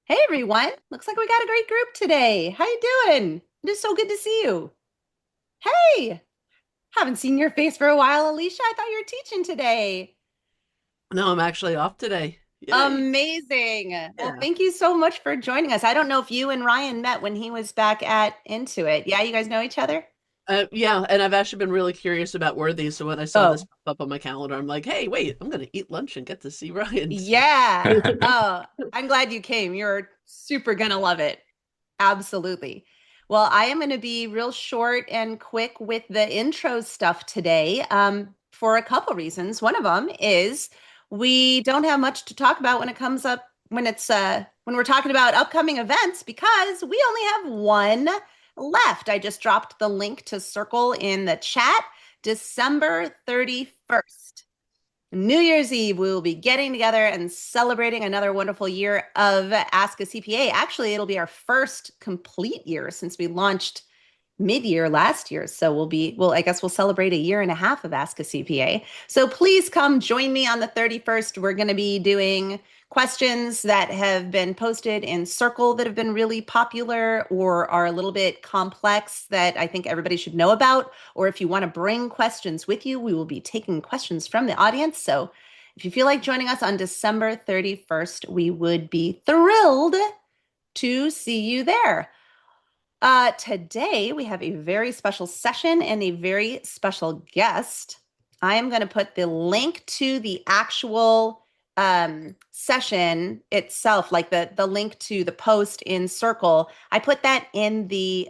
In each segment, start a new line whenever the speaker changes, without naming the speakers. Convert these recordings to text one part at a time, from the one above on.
Hey everyone, looks like we got a great group today. How you doing? It is so good to see you. Hey, haven't seen your face for a while, Alicia. I thought you were teaching today.
No, I'm actually off today. Yay.
Amazing. Well,
Yeah.
thank you so much for joining us. I don't know if you and Ryan met when he was back at Intuit. Yeah, you guys know each other?
Yeah, and I've actually been really curious about Worthy, so when I saw this
Oh,
pop up on my calendar, I'm like, hey, wait, I'm gonna eat lunch and get to see Ryan. So
yeah. Oh, I'm glad you came. You're super gonna love it. Absolutely. Well, I am going to be real short and quick with the intro stuff today for a couple reasons. One of them is we don't have much to talk about when it comes up when we're talking about upcoming events because we only have one left. I just dropped the link to Circle in the chat, December 31st. New Year's Eve, we will be getting together and celebrating another wonderful year of Ask a CPA. Actually, it'll be our first complete year since we launched mid-year last year. So I guess we'll celebrate a year and a half of Ask a CPA. So please come join me on the 31st. We're going to be doing questions that have been posted in Circle that have been really popular or are a little bit complex that I think everybody should know about. Or if you want to bring questions with you, we will be taking questions from the audience. So if you feel like joining us on December 31st, we would be thrilled to see you there. Today we have a very special session and a very special guest. I am going to put the link to the actual session itself, like the link to the post in Circle. I put that in the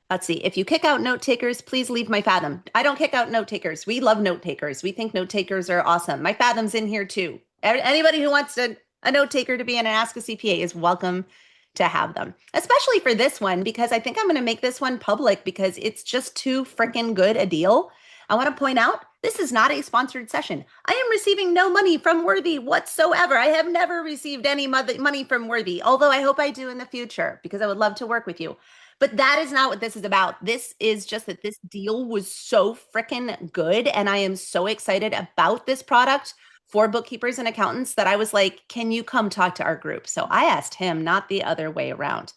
let's see. If you kick out note takers, please leave my Fathom. I don't kick out note takers. We love note takers. We think note takers are awesome. My Fathom's in here too. Anybody who wants a note taker to be in an Ask a CPA is welcome to have them, especially for this one, because I think I'm going to make this one public because it's just too freaking good a deal. I want to point out this is not a sponsored session. I am receiving no money from Worthy whatsoever. I have never received any money from Worthy, although I hope I do in the future because I would love to work with you. But that is not what this is about. This is just that this deal was so freaking good. And I am so excited about this product for bookkeepers and accountants that I was like, can you come talk to our group? So I asked him, not the other way around.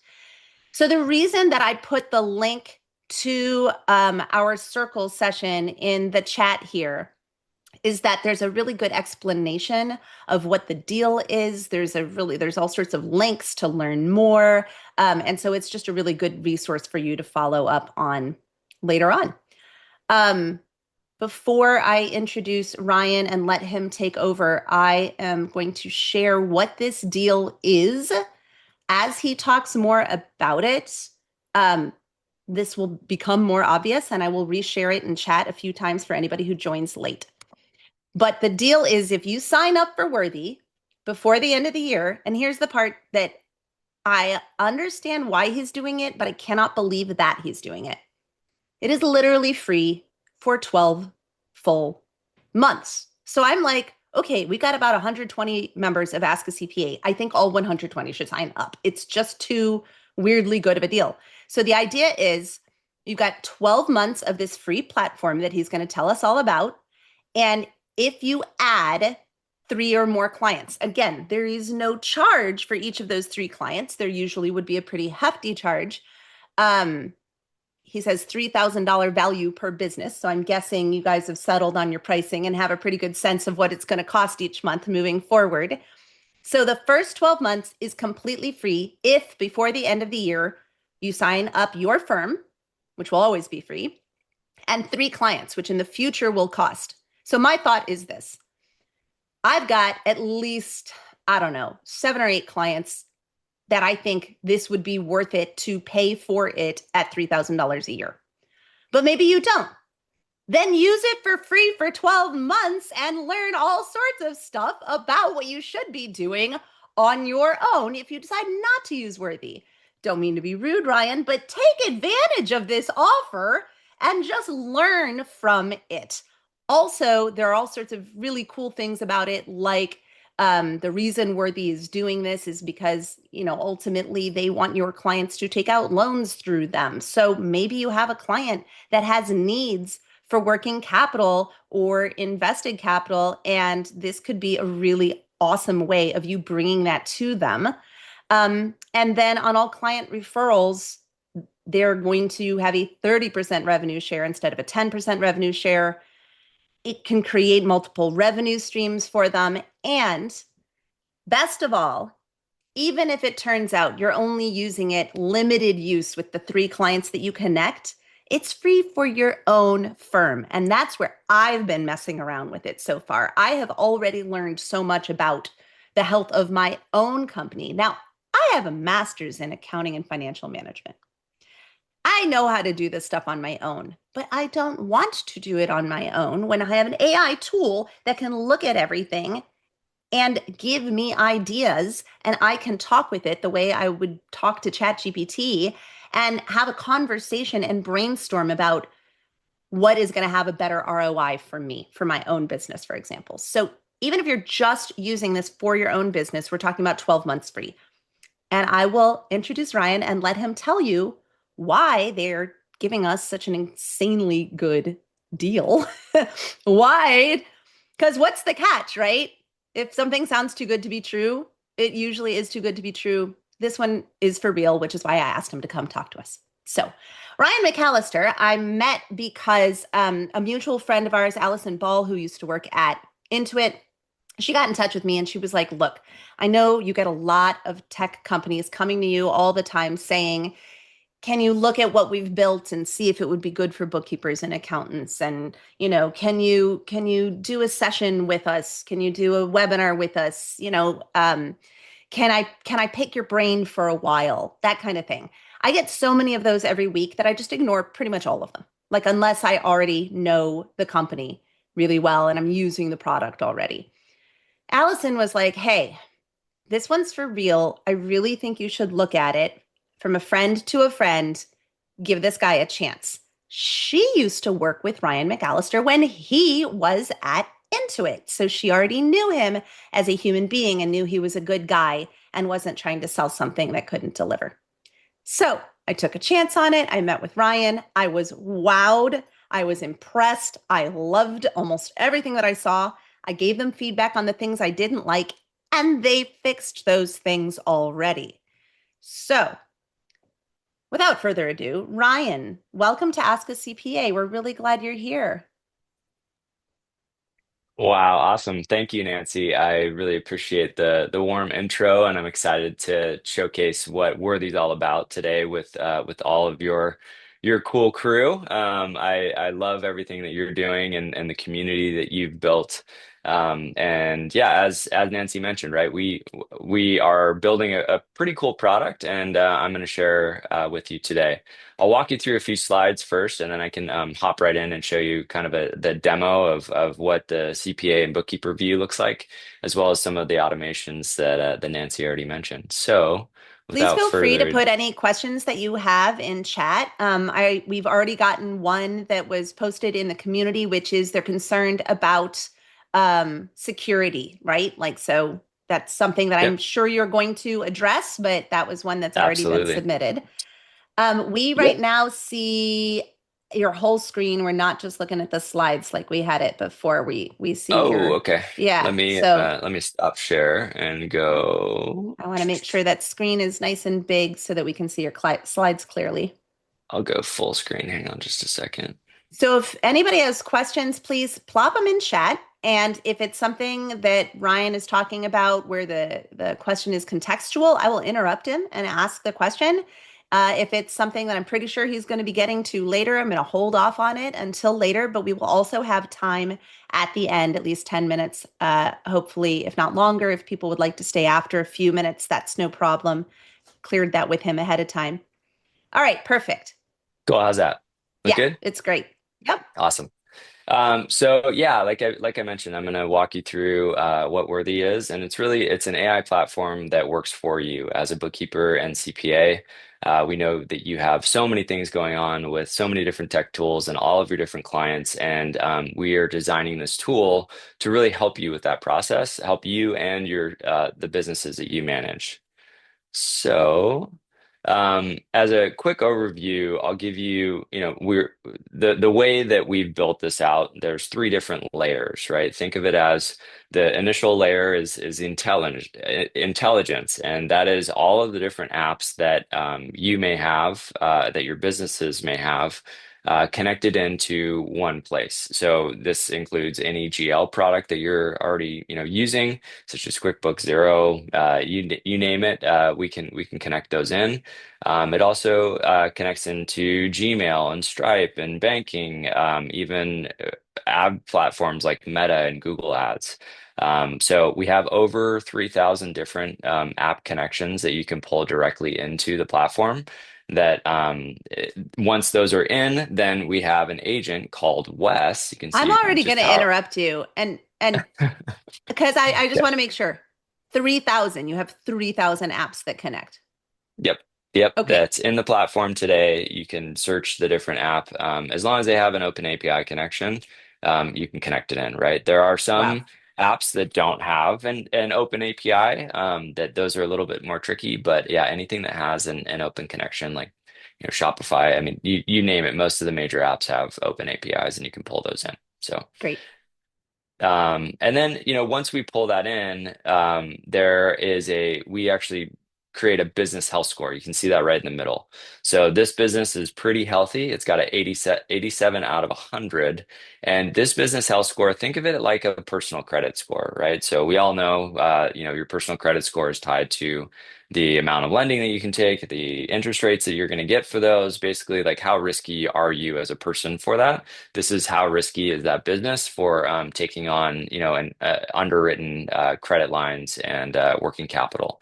So the reason that I put the link to our circle session in the chat here is that there's a really good explanation of what the deal is. There's all sorts of links to learn more. And so it's just a really good resource for you to follow up on later on. Um, Before I introduce Ryan and let him take over, I am going to share what this deal is. As he talks more about it, um, this will become more obvious, and I will reshare it in chat a few times for anybody who joins late. But the deal is if you sign up for Worthy before the end of the year, and here's the part that I understand why he's doing it, but I cannot believe that he's doing it. It is literally free for 12 full months. So I'm like, okay, we got about 120 members of Ask a CPA. I think all 120 should sign up. It's just too weirdly good of a deal. So the idea is you've got 12 months of this free platform that he's going to tell us all about. And if you add three or more clients, again, there is no charge for each of those three clients. There usually would be a pretty hefty charge. Um, he says $3,000 value per business. So I'm guessing you guys have settled on your pricing and have a pretty good sense of what it's going to cost each month moving forward. So the first 12 months is completely free if before the end of the year you sign up your firm, which will always be free, and three clients, which in the future will cost. So my thought is this. I've got at least, I don't know, 7 or 8 clients that I think this would be worth it to pay for it at $3,000 a year. But maybe you don't. Then use it for free for 12 months and learn all sorts of stuff about what you should be doing on your own if you decide not to use Worthy. Don't mean to be rude, Ryan, but take advantage of this offer and just learn from it. Also, there are all sorts of really cool things about it, like the reason Worthy is doing this is because, ultimately they want your clients to take out loans through them. So maybe you have a client that has needs for working capital or invested capital, and this could be a really awesome way of you bringing that to them. And then on all client referrals, they're going to have a 30% revenue share instead of a 10% revenue share. It can create multiple revenue streams for them. And best of all, even if it turns out you're only using it limited use with the 3 clients that you connect, it's free for your own firm. And that's where I've been messing around with it so far. I have already learned so much about the health of my own company. Now, I have a master's in accounting and financial management. I know how to do this stuff on my own, but I don't want to do it on my own when I have an AI tool that can look at everything and give me ideas, and I can talk with it the way I would talk to ChatGPT and have a conversation and brainstorm about what is going to have a better ROI for me, for my own business, for example. So even if you're just using this for your own business, we're talking about 12 months free. And I will introduce Ryan and let him tell you why they're giving us such an insanely good deal. Why? Because what's the catch, right? If something sounds too good to be true, it usually is too good to be true. This one is for real, which is why I asked him to come talk to us. So, Ryan McAllister, I met because a mutual friend of ours, Allison Ball, who used to work at Intuit, she got in touch with me and she was like, look, I know you get a lot of tech companies coming to you all the time saying, can you look at what we've built and see if it would be good for bookkeepers and accountants? And, can you do a session with us? Can you do a webinar with us? Can I pick your brain for a while? That kind of thing. I get so many of those every week that I just ignore pretty much all of them. Like unless I already know the company really well and I'm using the product already. Allison was like, hey, this one's for real. I really think you should look at it from a friend to a friend. Give this guy a chance. She used to work with Ryan McAllister when he was at Intuit. So she already knew him as a human being and knew he was a good guy and wasn't trying to sell something that couldn't deliver. So I took a chance on it. I met with Ryan. I was wowed. I was impressed. I loved almost everything that I saw. I gave them feedback on the things I didn't like, and they fixed those things already. So, without further ado, Ryan, welcome to Ask a CPA. We're really glad you're here.
Wow, awesome. Thank you, Nancy. I really appreciate the warm intro, and I'm excited to showcase what Worthy's all about today with all of your cool crew. I love everything that you're doing and the community that you've built. And yeah, as Nancy mentioned, right, we are building a pretty cool product, and I'm going to share with you today. I'll walk you through a few slides first, and then I can hop right in and show you kind of the demo of what the CPA and bookkeeper view looks like, as well as some of the automations that Nancy already mentioned. So,
Please
without
feel free to
further,
put any questions that you have in chat. We've already gotten one that was posted in the community, which is they're concerned about security, right? Like, so that's something that I'm
yep,
sure you're going to address, but that was one that's already been
absolutely.
submitted. We right
Yep.
now see your whole screen. We're not just looking at the slides like we had it before. We see
Oh,
your,
okay.
yeah. So
Let me stop share and go.
I want to make sure that screen is nice and big so that we can see your slides clearly.
I'll go full screen. Hang on just a second.
So if anybody has questions, please plop them in chat. And if it's something that Ryan is talking about where the question is contextual, I will interrupt him and ask the question. If it's something that I'm pretty sure he's going to be getting to later, I'm going to hold off on it until later, but we will also have time at the end, at least 10 minutes, hopefully, if not longer. If people would like to stay after a few minutes, that's no problem. Cleared that with him ahead of time. All right, perfect.
Cool. How's that? Look
Yeah,
good?
it's great. Yep.
Awesome. So yeah, like I mentioned, I'm going to walk you through what Worthy is, and it's an AI platform that works for you as a bookkeeper and CPA. We know that you have so many things going on with so many different tech tools and all of your different clients, and we are designing this tool to really help you with that process, help you and your the businesses that you manage. So. As a quick overview, I'll give you, we're the way that we've built this out, there's three different layers, right? Think of it as the initial layer is intelligence, and that is all of the different apps that you may have, that your businesses may have. Connected into one place. So this includes any GL product that you're already, using, such as QuickBooks, Xero, you name it. We can connect those in. It also connects into Gmail and Stripe and banking, even ad platforms like Meta and Google Ads. So we have over 3,000 different app connections that you can pull directly into the platform. That once those are in, then we have an agent called Wes. You can
I'm
see
already going
just
to
how.
interrupt you, and because I just
Yeah.
want to make sure. 3,000, you have 3,000 apps that connect.
Yep. Yep.
Okay.
That's in the platform today. You can search the different app. As long as they have an open API connection, you can connect it in, right? There are
Wow.
some apps that don't have an open API, that those are a little bit more tricky. But yeah, anything that has an open connection, like, Shopify, I mean, you name it, most of the major apps have open APIs and you can pull those in. So.
Great.
And then, once we pull that in, we actually create a business health score. You can see that right in the middle. So this business is pretty healthy. It's got an 87 out of 100. And this business health score, think of it like a personal credit score, right? So we all know, your personal credit score is tied to the amount of lending that you can take, the interest rates that you're going to get for those, basically like how risky are you as a person for that. This is how risky is that business for taking on, an underwritten credit lines and working capital.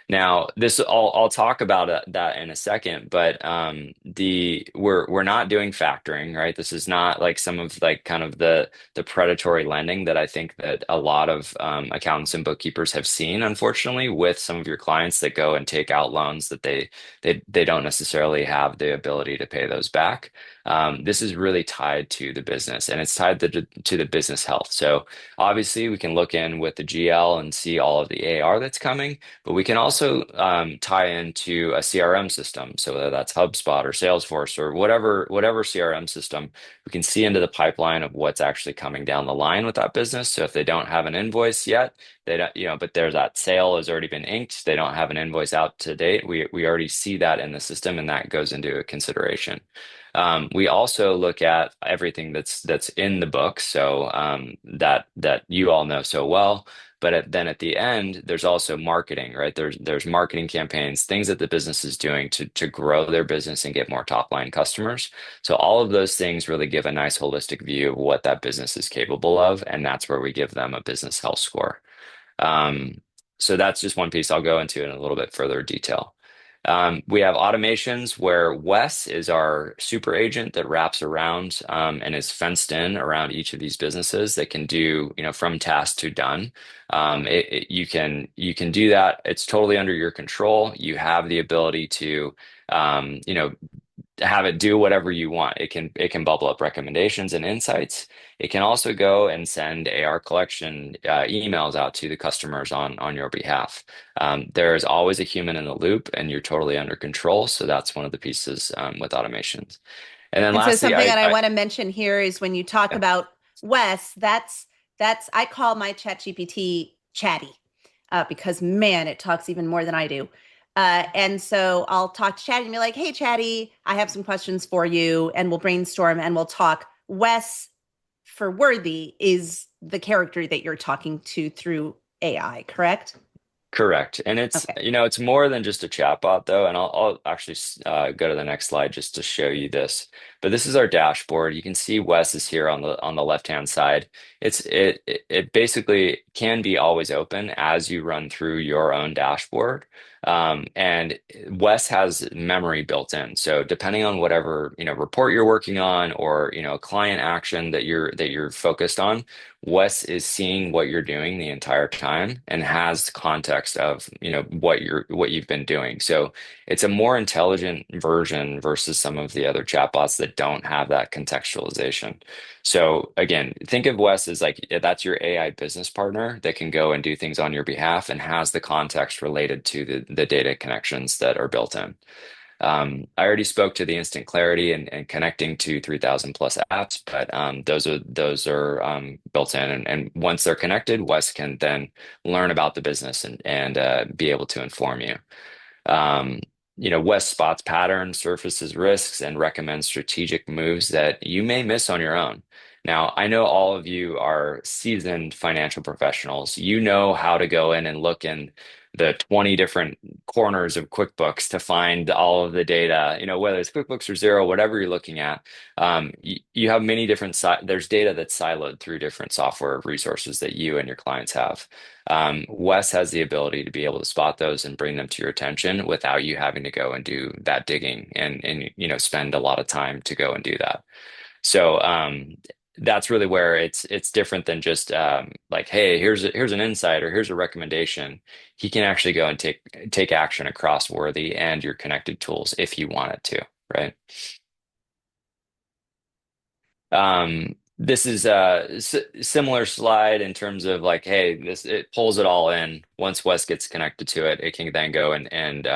Now, this I'll talk about that in a second, but we're not doing factoring, right? This is not like some of like kind of the predatory lending that I think that a lot of accountants and bookkeepers have seen, unfortunately, with some of your clients that go and take out loans that they don't necessarily have the ability to pay those back. This is really tied to the business and it's tied to the business health. So obviously we can look in with the GL and see all of the AR that's coming, but we can also tie into a CRM system. So whether that's HubSpot or Salesforce or whatever CRM system, we can see into the pipeline of what's actually coming down the line with that business. So if they don't have an invoice yet, they don't, but there's that sale has already been inked. They don't have an invoice out to date. We already see that in the system, and that goes into a consideration. We also look at everything that's in the book, so that you all know so well. But then at the end, there's also marketing, right? There's marketing campaigns, things that the business is doing to grow their business and get more top line customers. So all of those things really give a nice holistic view of what that business is capable of, and that's where we give them a business health score. Um, so that's just one piece I'll go into in a little bit further detail. We have automations where Wes is our super agent that wraps around and is fenced in around each of these businesses that can do, from task to done. You can do that. It's totally under your control. You have the ability to, have it do whatever you want. It can bubble up recommendations and insights. It can also go and send AR collection emails out to the customers on your behalf. There is always a human in the loop, and you're totally under control. So that's one of the pieces with automations. And then
And so
lastly,
something that I want to mention here is when you talk
yeah,
about Wes, that's I call my chat GPT chatty, because man, it talks even more than I do. And so I'll talk to Chatty and be like, hey, Chatty, I have some questions for you, and we'll brainstorm and we'll talk. Wes for Worthy is the character that you're talking to through AI, correct?
correct. And it's,
Okay.
it's more than just a chatbot though. And I'll actually go to the next slide just to show you this. But this is our dashboard. You can see Wes is here on the left-hand side. It basically can be always open as you run through your own dashboard. And Wes has memory built in. So depending on whatever, report you're working on or, client action that you're focused on, Wes is seeing what you're doing the entire time and has context of, what you've been doing. So it's a more intelligent version versus some of the other chatbots that don't have that contextualization. So again, think of Wes as like that's your AI business partner that can go and do things on your behalf and has the context related to the data connections that are built in. I already spoke to the instant clarity and connecting to 3,000 plus apps, but those are built in, and once they're connected, Wes can then learn about the business and be able to inform you. Um, Wes spots patterns, surfaces risks, and recommends strategic moves that you may miss on your own. Now, I know all of you are seasoned financial professionals. You know how to go in and look in the 20 different corners of QuickBooks to find all of the data, whether it's QuickBooks or Xero, whatever you're looking at. You have many different, there's data that's siloed through different software resources that you and your clients have. Wes has the ability to be able to spot those and bring them to your attention without you having to go and do that digging and spend a lot of time to go and do that. So that's really where it's different than just like, hey, here's an insight or here's a recommendation. He can actually go and take action across Worthy and your connected tools if you want it to, right? This is a similar slide in terms of like, hey, this it pulls it all in. Once Wes gets connected to it, it can then go and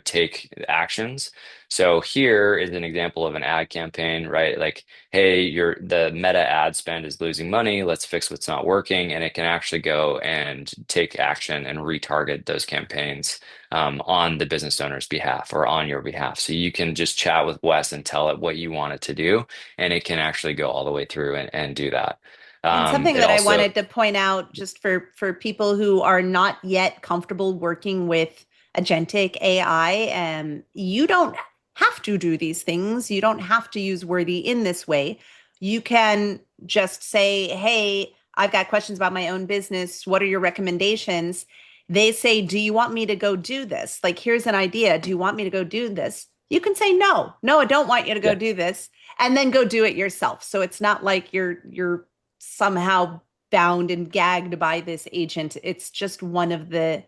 take actions. So here is an example of an ad campaign, right? Like, hey, the meta ad spend is losing money. Let's fix what's not working, and it can actually go and take action and retarget those campaigns on the business owner's behalf or on your behalf. So you can just chat with Wes and tell it what you want it to do, and it can actually go all the way through and do that.
And something
It
that I
also,
wanted to point out just for people who are not yet comfortable working with agentic AI, you don't have to do these things. You don't have to use Worthy in this way. You can just say, "Hey, I've got questions about my own business. What are your recommendations?" They say, "Do you want me to go do this? Like, here's an idea. Do you want me to go do this?" You can say, "No, no, I don't want you to go
yeah,
do this," and then go do it yourself. So it's not like you're somehow bound and gagged by this agent. It's just one of the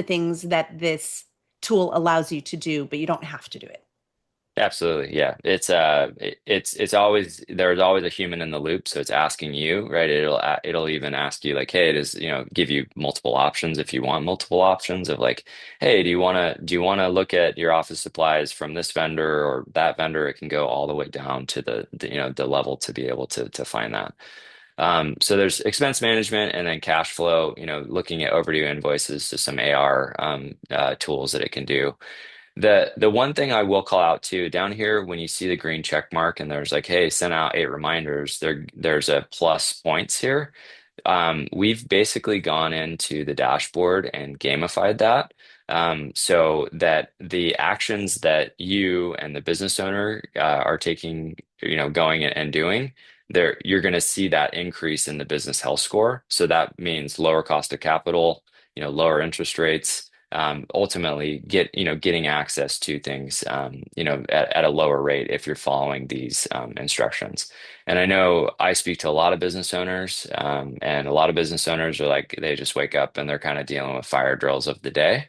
things that this tool allows you to do, but you don't have to do it.
absolutely, yeah. It's always there's always a human in the loop, so it's asking you, right? It'll even ask you like, hey, it is, give you multiple options if you want multiple options of like, hey, do you want to look at your office supplies from this vendor or that vendor? It can go all the way down to the level to be able to find that. So there's expense management and then cash flow, looking at overdue invoices to some AR tools that it can do. The one thing I will call out too, down here when you see the green check mark and there's like, hey, send out 8 reminders, there's a plus points here. We've basically gone into the dashboard and gamified that, so that the actions that you and the business owner are taking, going and doing, you're going to see that increase in the business health score. So that means lower cost of capital, lower interest rates, ultimately getting access to things, at a lower rate if you're following these instructions. And I know I speak to a lot of business owners, and a lot of business owners are like, they just wake up and they're kind of dealing with fire drills of the day.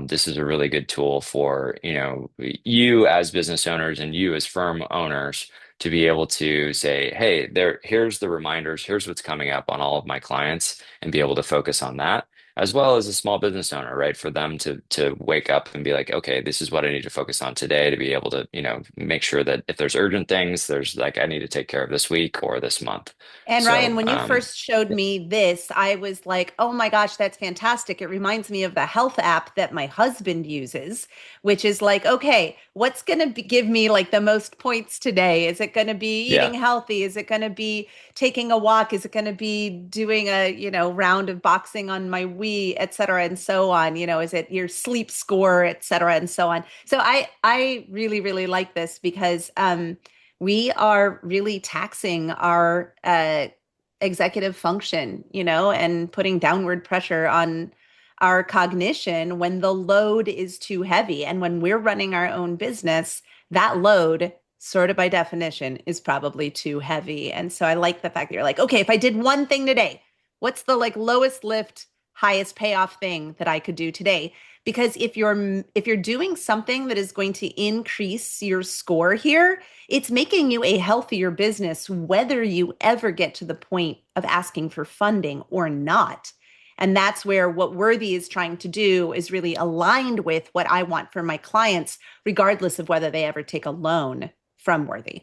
This is a really good tool for, you as business owners and you as firm owners to be able to say, hey, here's the reminders, here's what's coming up on all of my clients, and be able to focus on that, as well as a small business owner, right? For them to wake up and be like, okay, this is what I need to focus on today to be able to, make sure that if there's urgent things, there's like I need to take care of this week or this month.
And Ryan,
So
when you first showed me this, I was like, oh my gosh, that's fantastic. It reminds me of the health app that my husband uses, which is like, okay, what's going to give me like the most points today? Is it going to be eating
yeah,
healthy? Is it going to be taking a walk? Is it going to be doing a, round of boxing on my Wii, et cetera, and so on? Is it your sleep score, et cetera, and so on? So I really, really like this because we are really taxing our executive function, and putting downward pressure on our cognition when the load is too heavy. And when we're running our own business, that load, sort of by definition, is probably too heavy. And so I like the fact that you're like, okay, if I did one thing today, what's the like lowest lift, highest payoff thing that I could do today? Because if you're doing something that is going to increase your score here, it's making you a healthier business, whether you ever get to the point of asking for funding or not. And that's where what Worthy is trying to do is really aligned with what I want for my clients, regardless of whether they ever take a loan from Worthy.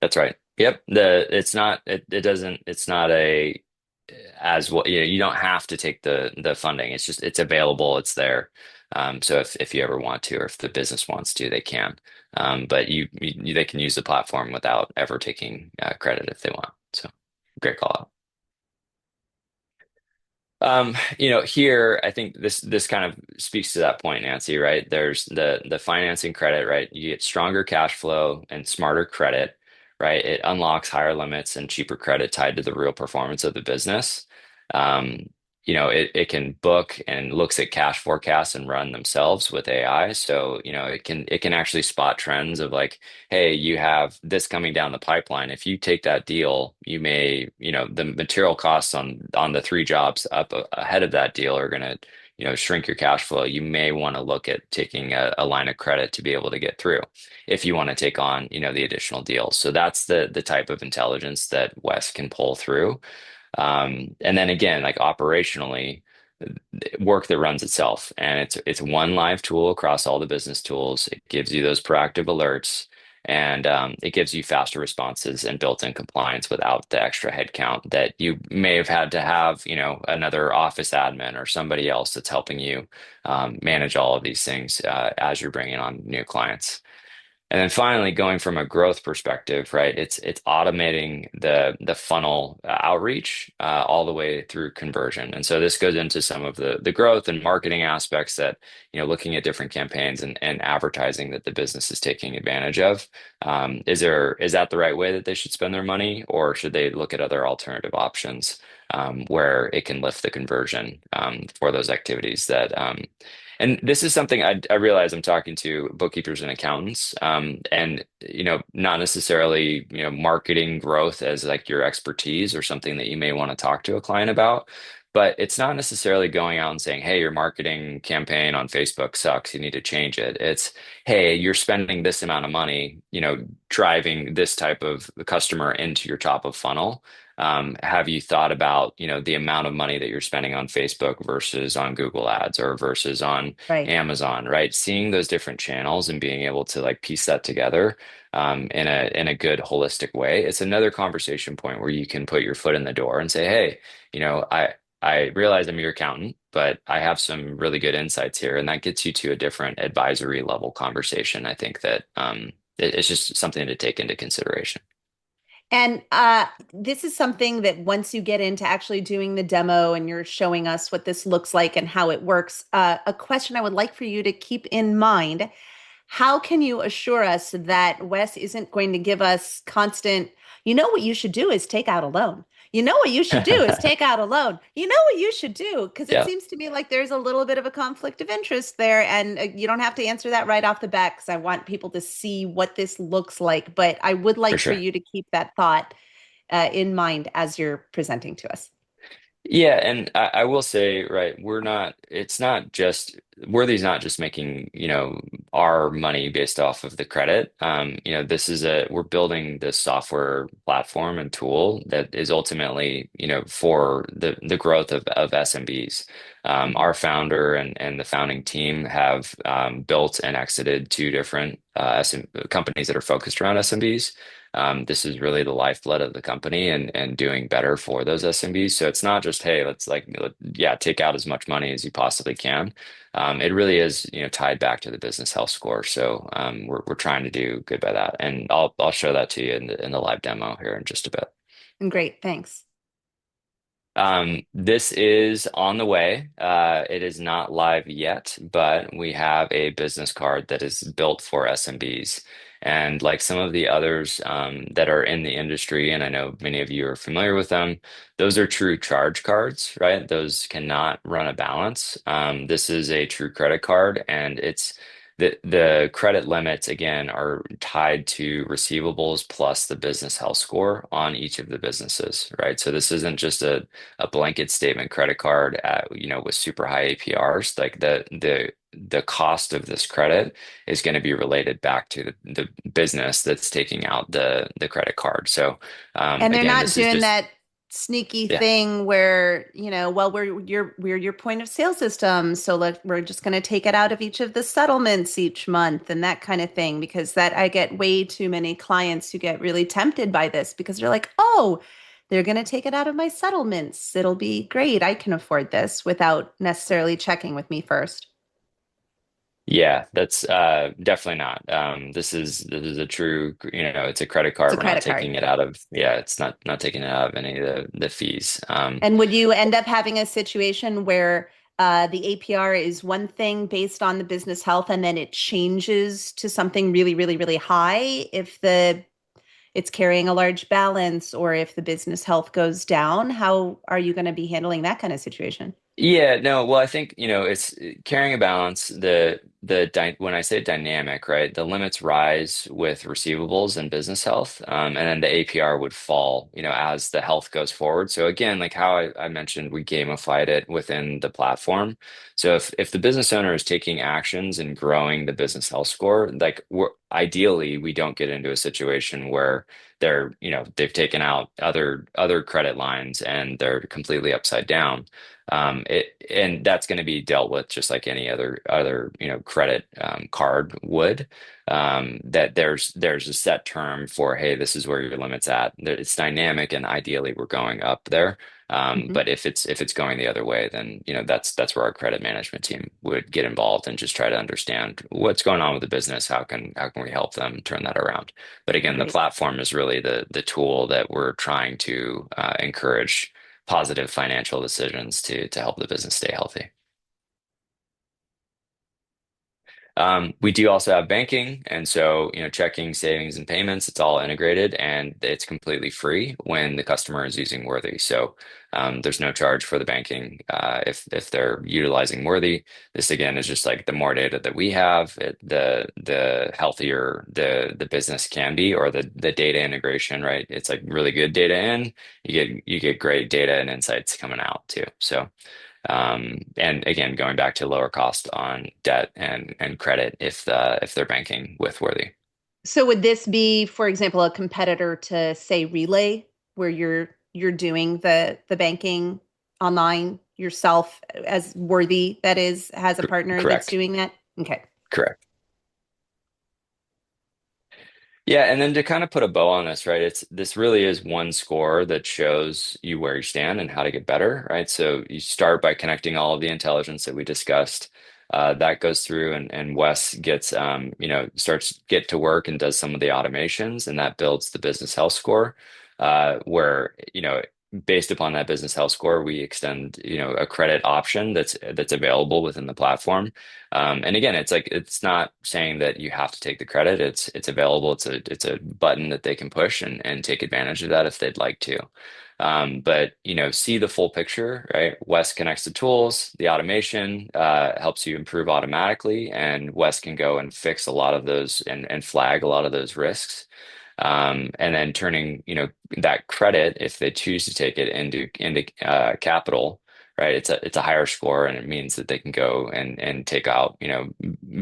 That's right. Yep. It's not it doesn't it's not a as well, you don't have to take the funding. It's just it's available, it's there. So if you ever want to, or if the business wants to, they can. But they can use the platform without ever taking credit if they want. So great call out. Here I think this kind of speaks to that point, Nancy, right? There's the financing credit, right? You get stronger cash flow and smarter credit, right? It unlocks higher limits and cheaper credit tied to the real performance of the business. Um, it can book and looks at cash forecasts and run themselves with AI. So, it can actually spot trends of like, hey, you have this coming down the pipeline. If you take that deal, you may, the material costs on the three jobs up ahead of that deal are going to, shrink your cash flow. You may want to look at taking a line of credit to be able to get through if you want to take on, the additional deals. So that's the type of intelligence that Wes can pull through. And then again, like operationally, work that runs itself, and it's one live tool across all the business tools. It gives you those proactive alerts, and it gives you faster responses and built-in compliance without the extra headcount that you may have had to have, another office admin or somebody else that's helping you manage all of these things as you're bringing on new clients. And then finally, going from a growth perspective, right? It's automating the funnel outreach all the way through conversion. And so this goes into some of the growth and marketing aspects that, looking at different campaigns and advertising that the business is taking advantage of. Is that the right way that they should spend their money, or should they look at other alternative options where it can lift the conversion for those activities that and this is something I realize I'm talking to bookkeepers and accountants, and not necessarily marketing growth as like your expertise or something that you may want to talk to a client about. But it's not necessarily going out and saying, "Hey, your marketing campaign on Facebook sucks. You need to change it." It's, "Hey, you're spending this amount of money, driving this type of customer into your top of funnel. Have you thought about, the amount of money that you're spending on Facebook versus on Google Ads or versus on
Right.
Amazon, right? Seeing those different channels and being able to like piece that together in a good holistic way. It's another conversation point where you can put your foot in the door and say, hey, I realize I'm your accountant, but I have some really good insights here, and that gets you to a different advisory level conversation. I think that it's just something to take into consideration.
And this is something that once you get into actually doing the demo and you're showing us what this looks like and how it works, a question I would like for you to keep in mind: how can you assure us that Wes isn't going to give us constant, what you should do is take out a loan. You know what you should do is take out a loan. You know what you should do? Because it
Yeah,
seems to me like there's a little bit of a conflict of interest there. And you don't have to answer that right off the bat because I want people to see what this looks like. But I would
for
like for
sure.
you to keep that thought in mind as you're presenting to us.
Yeah, and I will say, right, it's not just, Worthy's not just making, our money based off of the credit. We're building this software platform and tool that is ultimately, for the growth of SMBs.
Mhm.
Our founder and the founding team have built and exited two different companies that are focused around SMBs. This is really the lifeblood of the company and doing better for those SMBs. So it's not just, hey, let's like, yeah, take out as much money as you possibly can. It really is, tied back to the business health score. So we're trying to do good by that, and I'll show that to you in the live demo here in just a bit.
Great, thanks.
This is on the way. It is not live yet, but we have a business card that is built for SMBs. And like some of the others that are in the industry, and I know many of you are familiar with them, those are true charge cards, right? Those cannot run a balance. This is a true credit card, and the credit limits again are tied to receivables plus the business health score on each of the businesses, right? So this isn't just a blanket statement credit card at, with super high APRs. Like the cost of this credit is going to be related back to the business that's taking out the credit card. So
And they're
again,
not
this is
doing
just
that. sneaky
Yeah.
thing where, well, we're your point of sale system, so we're just going to take it out of each of the settlements each month and that kind of thing, because that I get way too many clients who get really tempted by this because they're like, "Oh, they're going to take it out of my settlements. It'll be great. I can afford this," without necessarily checking with me first.
Yeah, that's definitely not. This is a true, it's a credit
It's a
card. We're not
credit card.
taking it out of, yeah, it's not taking it out of any of the fees.
And would you end up having a situation where the APR is one thing based on the business health, and then it changes to something really, really, really high if it's carrying a large balance, or if the business health goes down? How are you going to be handling that kind of situation?
Yeah, no, well, I think, it's carrying a balance. When I say dynamic, right, the limits rise with receivables and business health, and then the APR would fall, as the health goes forward. So again, like how I mentioned, we gamified it within the platform. So if the business owner is taking actions and growing the business health score, like ideally, we don't get into a situation where they've taken out other credit lines and they're completely upside down. And that's going to be dealt with just like any other credit card would. That there's a set term for, hey, this is where your limit's at. It's dynamic, and ideally we're going up there.
Mhm.
But if it's going the other way, then that's where our credit management team would get involved and just try to understand what's going on with the business. How can we help them turn that around? But again, the
Great.
platform is really the tool that we're trying to encourage positive financial decisions to help the business stay healthy. We do also have banking, and so checking, savings, and payments. It's all integrated, and it's completely free when the customer is using Worthy. So there's no charge for the banking if they're utilizing Worthy. This again is just like the more data that we have, the healthier the business can be, or the data integration. Right, it's like really good data in. You get great data and insights coming out too. So. And again, going back to lower cost on debt and credit if they're banking with Worthy.
So would this be, for example, a competitor to say Relay, where you're doing the banking online yourself, as Worthy, that is, has a partner that's
Correct.
doing that? Okay.
Correct. Yeah, and then to kind of put a bow on this, right? This really is one score that shows you where you stand and how to get better, right? So you start by connecting all of the intelligence that we discussed. That goes through, and Wes gets starts get to work and does some of the automations, and that builds the business health score. Where based upon that business health score, we extend a credit option that's available within the platform. And again, it's not saying that you have to take the credit. It's available. It's a button that they can push and take advantage of that if they'd like to. But see the full picture, right? Wes connects the tools, the automation helps you improve automatically, and Wes can go and fix a lot of those and flag a lot of those risks. And then turning, that credit, if they choose to take it into capital, right? It's a higher score, and it means that they can go and take out,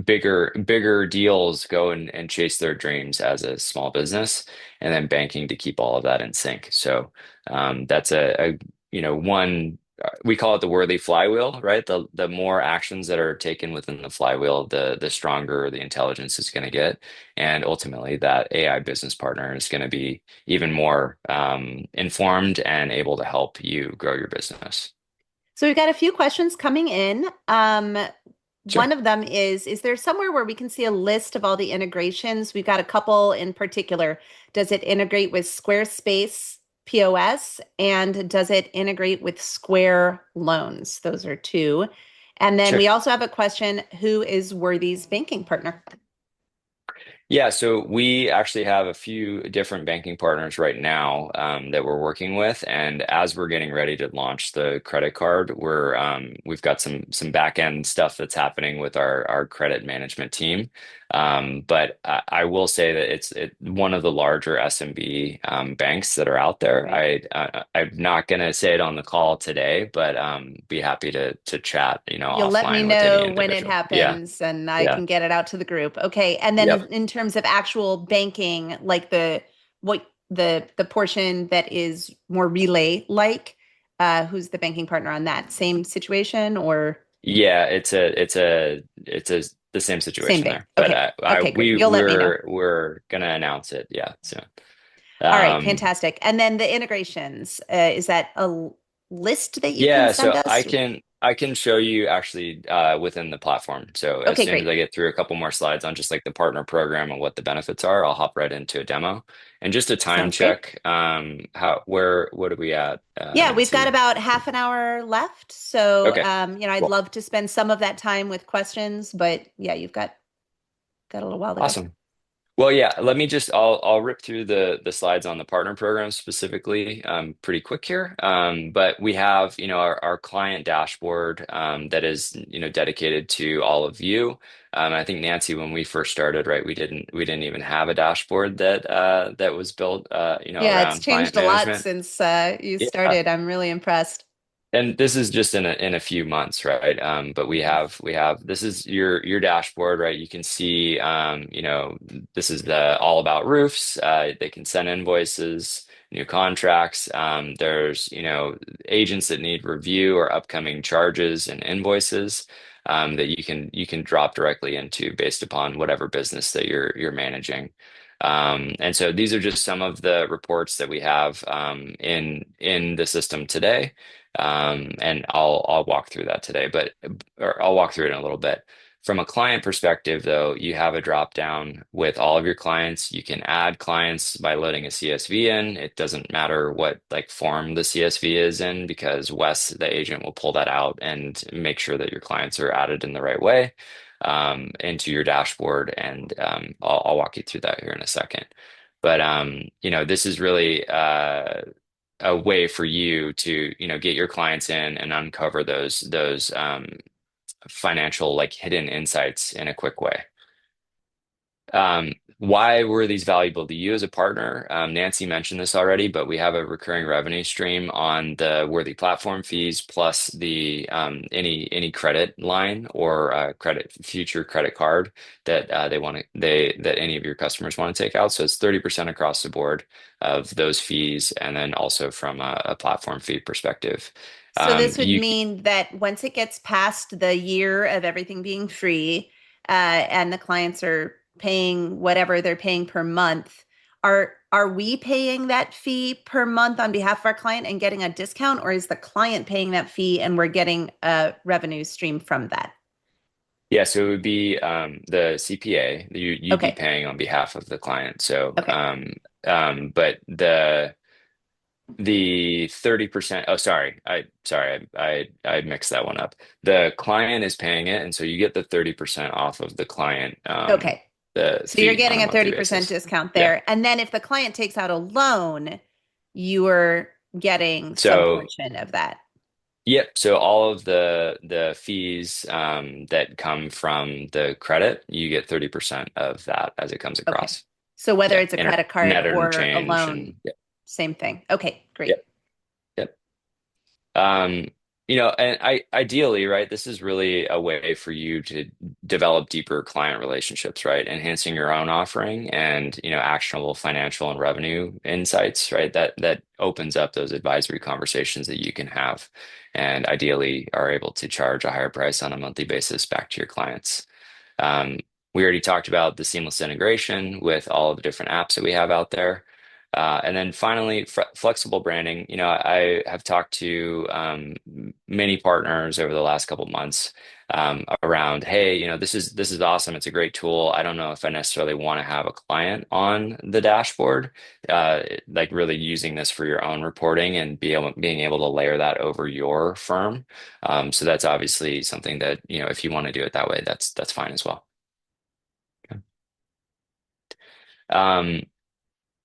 bigger deals, go and chase their dreams as a small business, and then banking to keep all of that in sync. So that's one. We call it the worthy flywheel, right? The more actions that are taken within the flywheel, the stronger the intelligence is going to get, and ultimately that AI business partner is going to be even more informed and able to help you grow your business.
So we've got a few questions coming in.
Sure.
One of them is there somewhere where we can see a list of all the integrations? We've got a couple in particular. Does it integrate with Squarespace POS? And does it integrate with Square Loans? Those are two. And then
Sure.
we also have a question, who is Worthy's banking partner?
Yeah, so we actually have a few different banking partners right now that we're working with, and as we're getting ready to launch the credit card, we've got some back end stuff that's happening with our credit management team. But I will say that it's one of the larger SMB banks that are out there.
Right.
I'm not going to say it on the call today, but be happy to chat,
You'll let me
offline with any
know when it
individual. Yeah,
happens and I
yeah,
can get it out to the group. Okay. And then
yep.
in terms of actual banking, like the what the portion that is more relay like, who's the banking partner on that? Same situation or
Yeah, it's the same
same
situation
vein?
there. But
Okay. Okay, great. You'll let me know.
we're gonna announce it. Yeah. So
All right,
um
fantastic. And then the integrations, is that a list that you can
yeah,
send
so
us?
I can show you actually within the platform. So as
Okay,
soon as
great.
I get through a couple more slides on just like the partner program and what the benefits are, I'll hop right into a demo. And just a time
Sounds great.
check, how where what are we at,
Yeah, we've got
Nancy?
about half an hour left. So,
Okay.
I'd
Cool.
love to spend some of that time with questions, but yeah, you've got a little while to go.
Awesome. Well, yeah, let me just I'll rip through the slides on the partner program specifically pretty quick here. But we have, our client dashboard that is, dedicated to all of you. I think Nancy, when we first started, right, we didn't even have a dashboard that was built
Yeah, it's
around client
changed a lot
management.
since you
Yeah.
started. I'm really impressed.
And this is just in a few months, right? But we have this is your dashboard, right? You can see, this is the all about roofs. They can send invoices, new contracts. There's agents that need review or upcoming charges and invoices that you can drop directly into based upon whatever business that you're managing. And so these are just some of the reports that we have in the system today. And I'll walk through that today, or I'll walk through it in a little bit. From a client perspective, though, you have a drop down with all of your clients. You can add clients by loading a CSV in. It doesn't matter what like form the CSV is in because Wes, the agent, will pull that out and make sure that your clients are added in the right way into your dashboard. And I'll walk you through that here in a second. But this is really a way for you to, get your clients in and uncover those financial like hidden insights in a quick way. Why were these valuable to you as a partner? Nancy mentioned this already, but we have a recurring revenue stream on the Worthy platform fees plus the any credit line or credit future credit card that that any of your customers want to take out. So it's 30% across the board of those fees, and then also from a platform fee perspective.
So this would
You
mean that once it gets past the year of everything being free, and the clients are paying whatever they're paying per month, are we paying that fee per month on behalf of our client and getting a discount, or is the client paying that fee and we're getting a revenue stream from that?
Yeah, so it would be the CPA that you'd be
Okay.
paying on behalf of the client. So,
Okay.
but the 30%, oh, sorry, I mixed that one up. The client is paying it, and so you get the 30% off of the client
Okay.
the
So you're
fee on
getting
a
a
monthly
30%
basis.
discount
Yeah.
there. And then if the client takes out a loan, you are getting some
So
portion of that.
yep. So all of the fees that come from the credit, you get 30% of that as it comes
Okay.
across.
So whether
Yeah.
it's a credit card
Net
or a
interchange
loan,
and yeah.
same thing. Okay, great.
Yep. Yep. Um, and ideally, right, this is really a way for you to develop deeper client relationships, right? Enhancing your own offering and, actionable financial and revenue insights, right? That opens up those advisory conversations that you can have and ideally are able to charge a higher price on a monthly basis back to your clients. Um, we already talked about the seamless integration with all of the different apps that we have out there. And then finally, flexible branding. I have talked to many partners over the last couple of months around, hey, this is awesome. It's a great tool. I don't know if I necessarily want to have a client on the dashboard, like really using this for your own reporting and being able to layer that over your firm. So that's obviously something that, if you want to do it that way, that's fine as well. Okay. Um,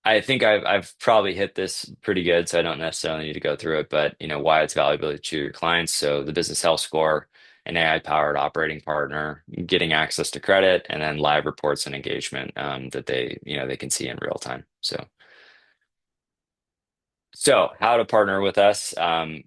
I think I've probably hit this pretty good, so I don't necessarily need to go through it, but why it's valuable to your clients. So the business health score, an AI-powered operating partner, getting access to credit, and then live reports and engagement that they can see in real time. So how to partner with us.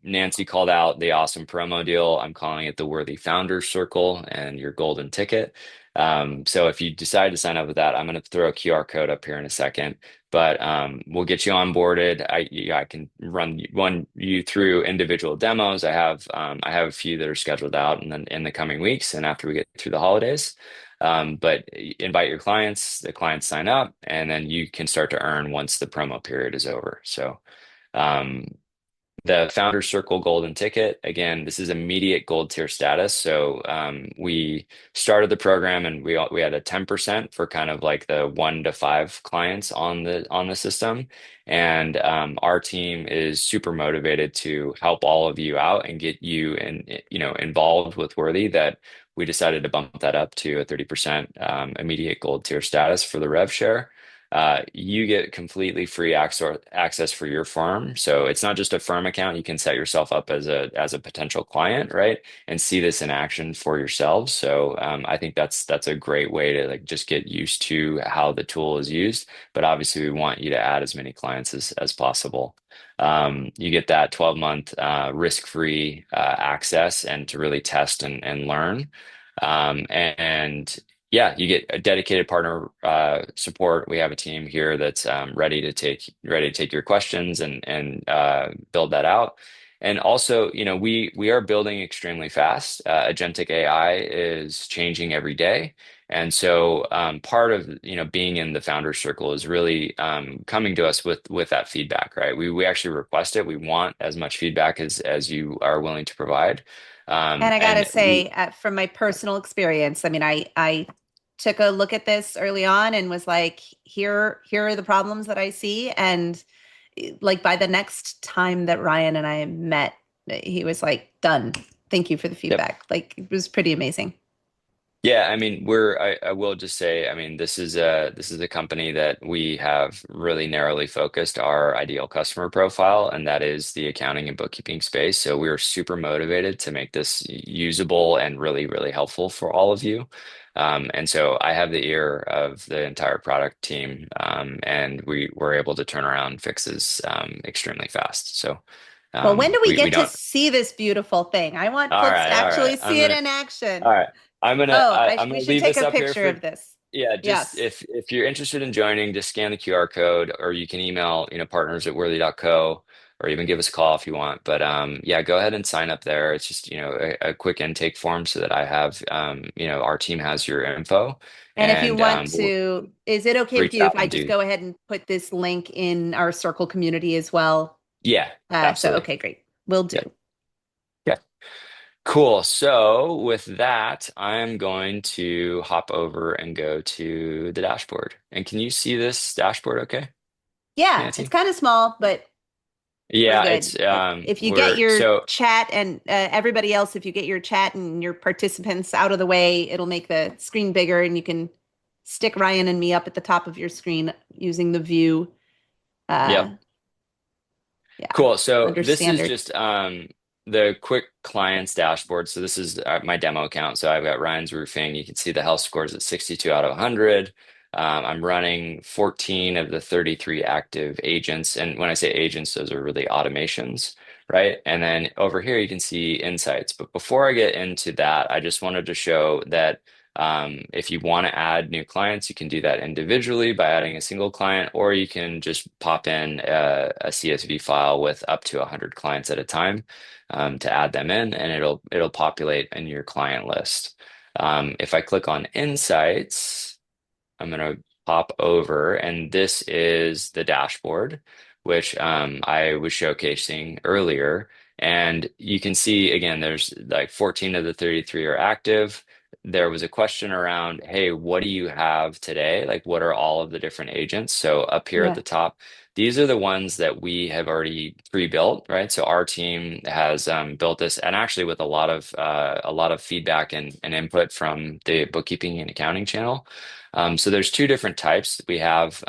Nancy called out the awesome promo deal. I'm calling it the Worthy Founders Circle and your golden ticket. So if you decide to sign up with that, I'm going to throw a QR code up here in a second. But we'll get you onboarded. I can run you through individual demos. I have a few that are scheduled out and then in the coming weeks and after we get through the holidays. But invite your clients, the clients sign up, and then you can start to earn once the promo period is over. So um, the Founder Circle Golden Ticket, again, this is immediate gold tier status. So we started the program and we had a 10% for kind of like the 1 to 5 clients on the system. And our team is super motivated to help all of you out and get you involved with Worthy that we decided to bump that up to a 30% immediate gold tier status for the rev share. You get completely free access for your firm. So it's not just a firm account. You can set yourself up as a potential client, right? And see this in action for yourselves. So I think that's a great way to like just get used to how the tool is used. But obviously, we want you to add as many clients as possible. You get that 12-month risk-free access and to really test and learn. And yeah, you get a dedicated partner support. We have a team here that's ready to take your questions and build that out. And also, we are building extremely fast. Agentic AI is changing every day. And so part of being in the founder circle is really coming to us with that feedback, right? We actually request it. We want as much feedback as you are willing to provide.
And I gotta
And we
say, from my personal experience, I mean, I took a look at this early on and was like, here are the problems that I see. And like by the next time that Ryan and I met, he was like, done. Thank you for the
Yep.
feedback. Like it was pretty amazing.
Yeah, I mean, I will just say, I mean, this is a company that we have really narrowly focused our ideal customer profile, and that is the accounting and bookkeeping space. So we're super motivated to make this usable and really, really helpful for all of you. And so I have the ear of the entire product team, and we were able to turn around fixes extremely fast. So
Well, when do we
we
get to
don't.
see this beautiful thing? I want
All
folks to
right, all right.
actually see it in action.
All right. I'm
We
gonna
should
leave
take
this
a
up here
picture
for.
of this.
Yeah, just
Yes.
if you're interested in joining, just scan the QR code or you can email, partners@worthy.co or even give us a call if you want. But yeah, go ahead and sign up there. It's just, a quick intake form so that I have our team has your info
And if you
and
want
we'll
to, is it okay with
reach
you if
out
I
and
just
do
go ahead and put this link in our circle community as well?
yeah,
So,
absolutely.
okay, great. Will
Yeah.
do.
Yeah. Cool. So with that, I'm going to hop over and go to the dashboard. And can you see this dashboard okay,
Yeah, it's
Nancy?
kind of small, but we're
Yeah,
good.
it's
If you get
we're
your
so
chat and everybody else, if you get your chat and your participants out of the way, it'll make the screen bigger and you can stick Ryan and me up at the top of your screen using the view.
yep.
Uh, yeah,
Cool. So
under
this is
standard.
just the quick clients dashboard. So this is my demo account. So I've got Ryan's Roofing. You can see the health scores at 62 out of 100. I'm running 14 of the 33 active agents. And when I say agents, those are really automations, right? And then over here, you can see insights. But before I get into that, I just wanted to show that if you want to add new clients, you can do that individually by adding a single client, or you can just pop in a CSV file with up to 100 clients at a time to add them in, and it'll populate in your client list. If I click on Insights, I'm going to pop over, and this is the dashboard, which I was showcasing earlier. And you can see again, there's like 14 of the 33 are active. There was a question around, hey, what do you have today? Like, what are all of the different agents? So up here at
Yeah.
the top, these are the ones that we have already pre-built, right? So our team has built this, and actually with a lot of feedback and input from the bookkeeping and accounting channel. So there's two different types. We have,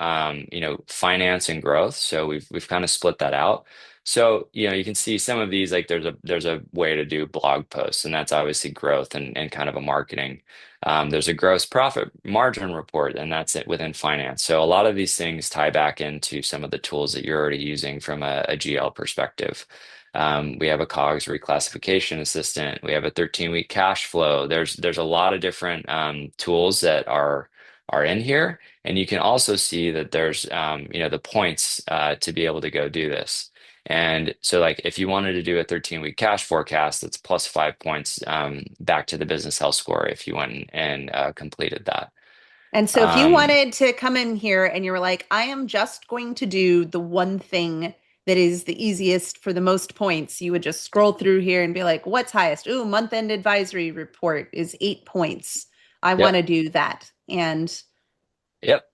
finance and growth. So we've kind of split that out. So, you can see some of these, like there's a way to do blog posts, and that's obviously growth and kind of a marketing. There's a gross profit margin report, and that's it within finance. So a lot of these things tie back into some of the tools that you're already using from a GL perspective. We have a COGS reclassification assistant. We have a 13-week cash flow. There's a lot of different tools that are in here, and you can also see that there's the points to be able to go do this. And so, like, if you wanted to do a 13-week cash forecast, that's plus 5 points back to the business health score if you went and completed that.
And so if you
Um,
wanted to come in here and you were like, I am just going to do the one thing that is the easiest for the most points, you would just scroll through here and be like, what's highest? Ooh, month-end advisory report is 8 points. I want
yep.
to do that. And
Yep.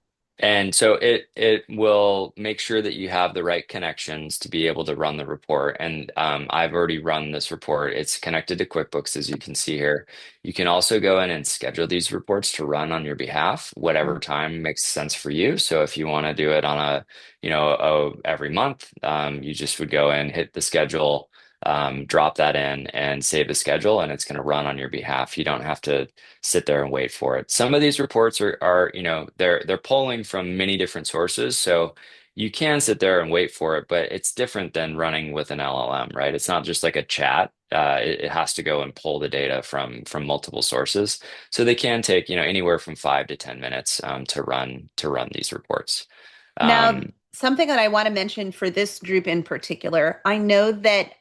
And so it will make sure that you have the right connections to be able to run the report. And I've already run this report. It's connected to QuickBooks, as you can see here. You can also go in and schedule these reports to run on your behalf, whatever time makes sense for you. So if you want to do it on every month, you just would go in, hit the schedule, drop that in, and save the schedule, and it's going to run on your behalf. You don't have to sit there and wait for it. Some of these reports are they're pulling from many different sources, so you can sit there and wait for it, but it's different than running with an LLM, right? It's not just like a chat. It has to go and pull the data from multiple sources, so they can take anywhere from 5 to 10 minutes to run these reports.
now,
Um,
something that I want to mention for this group in particular, I know that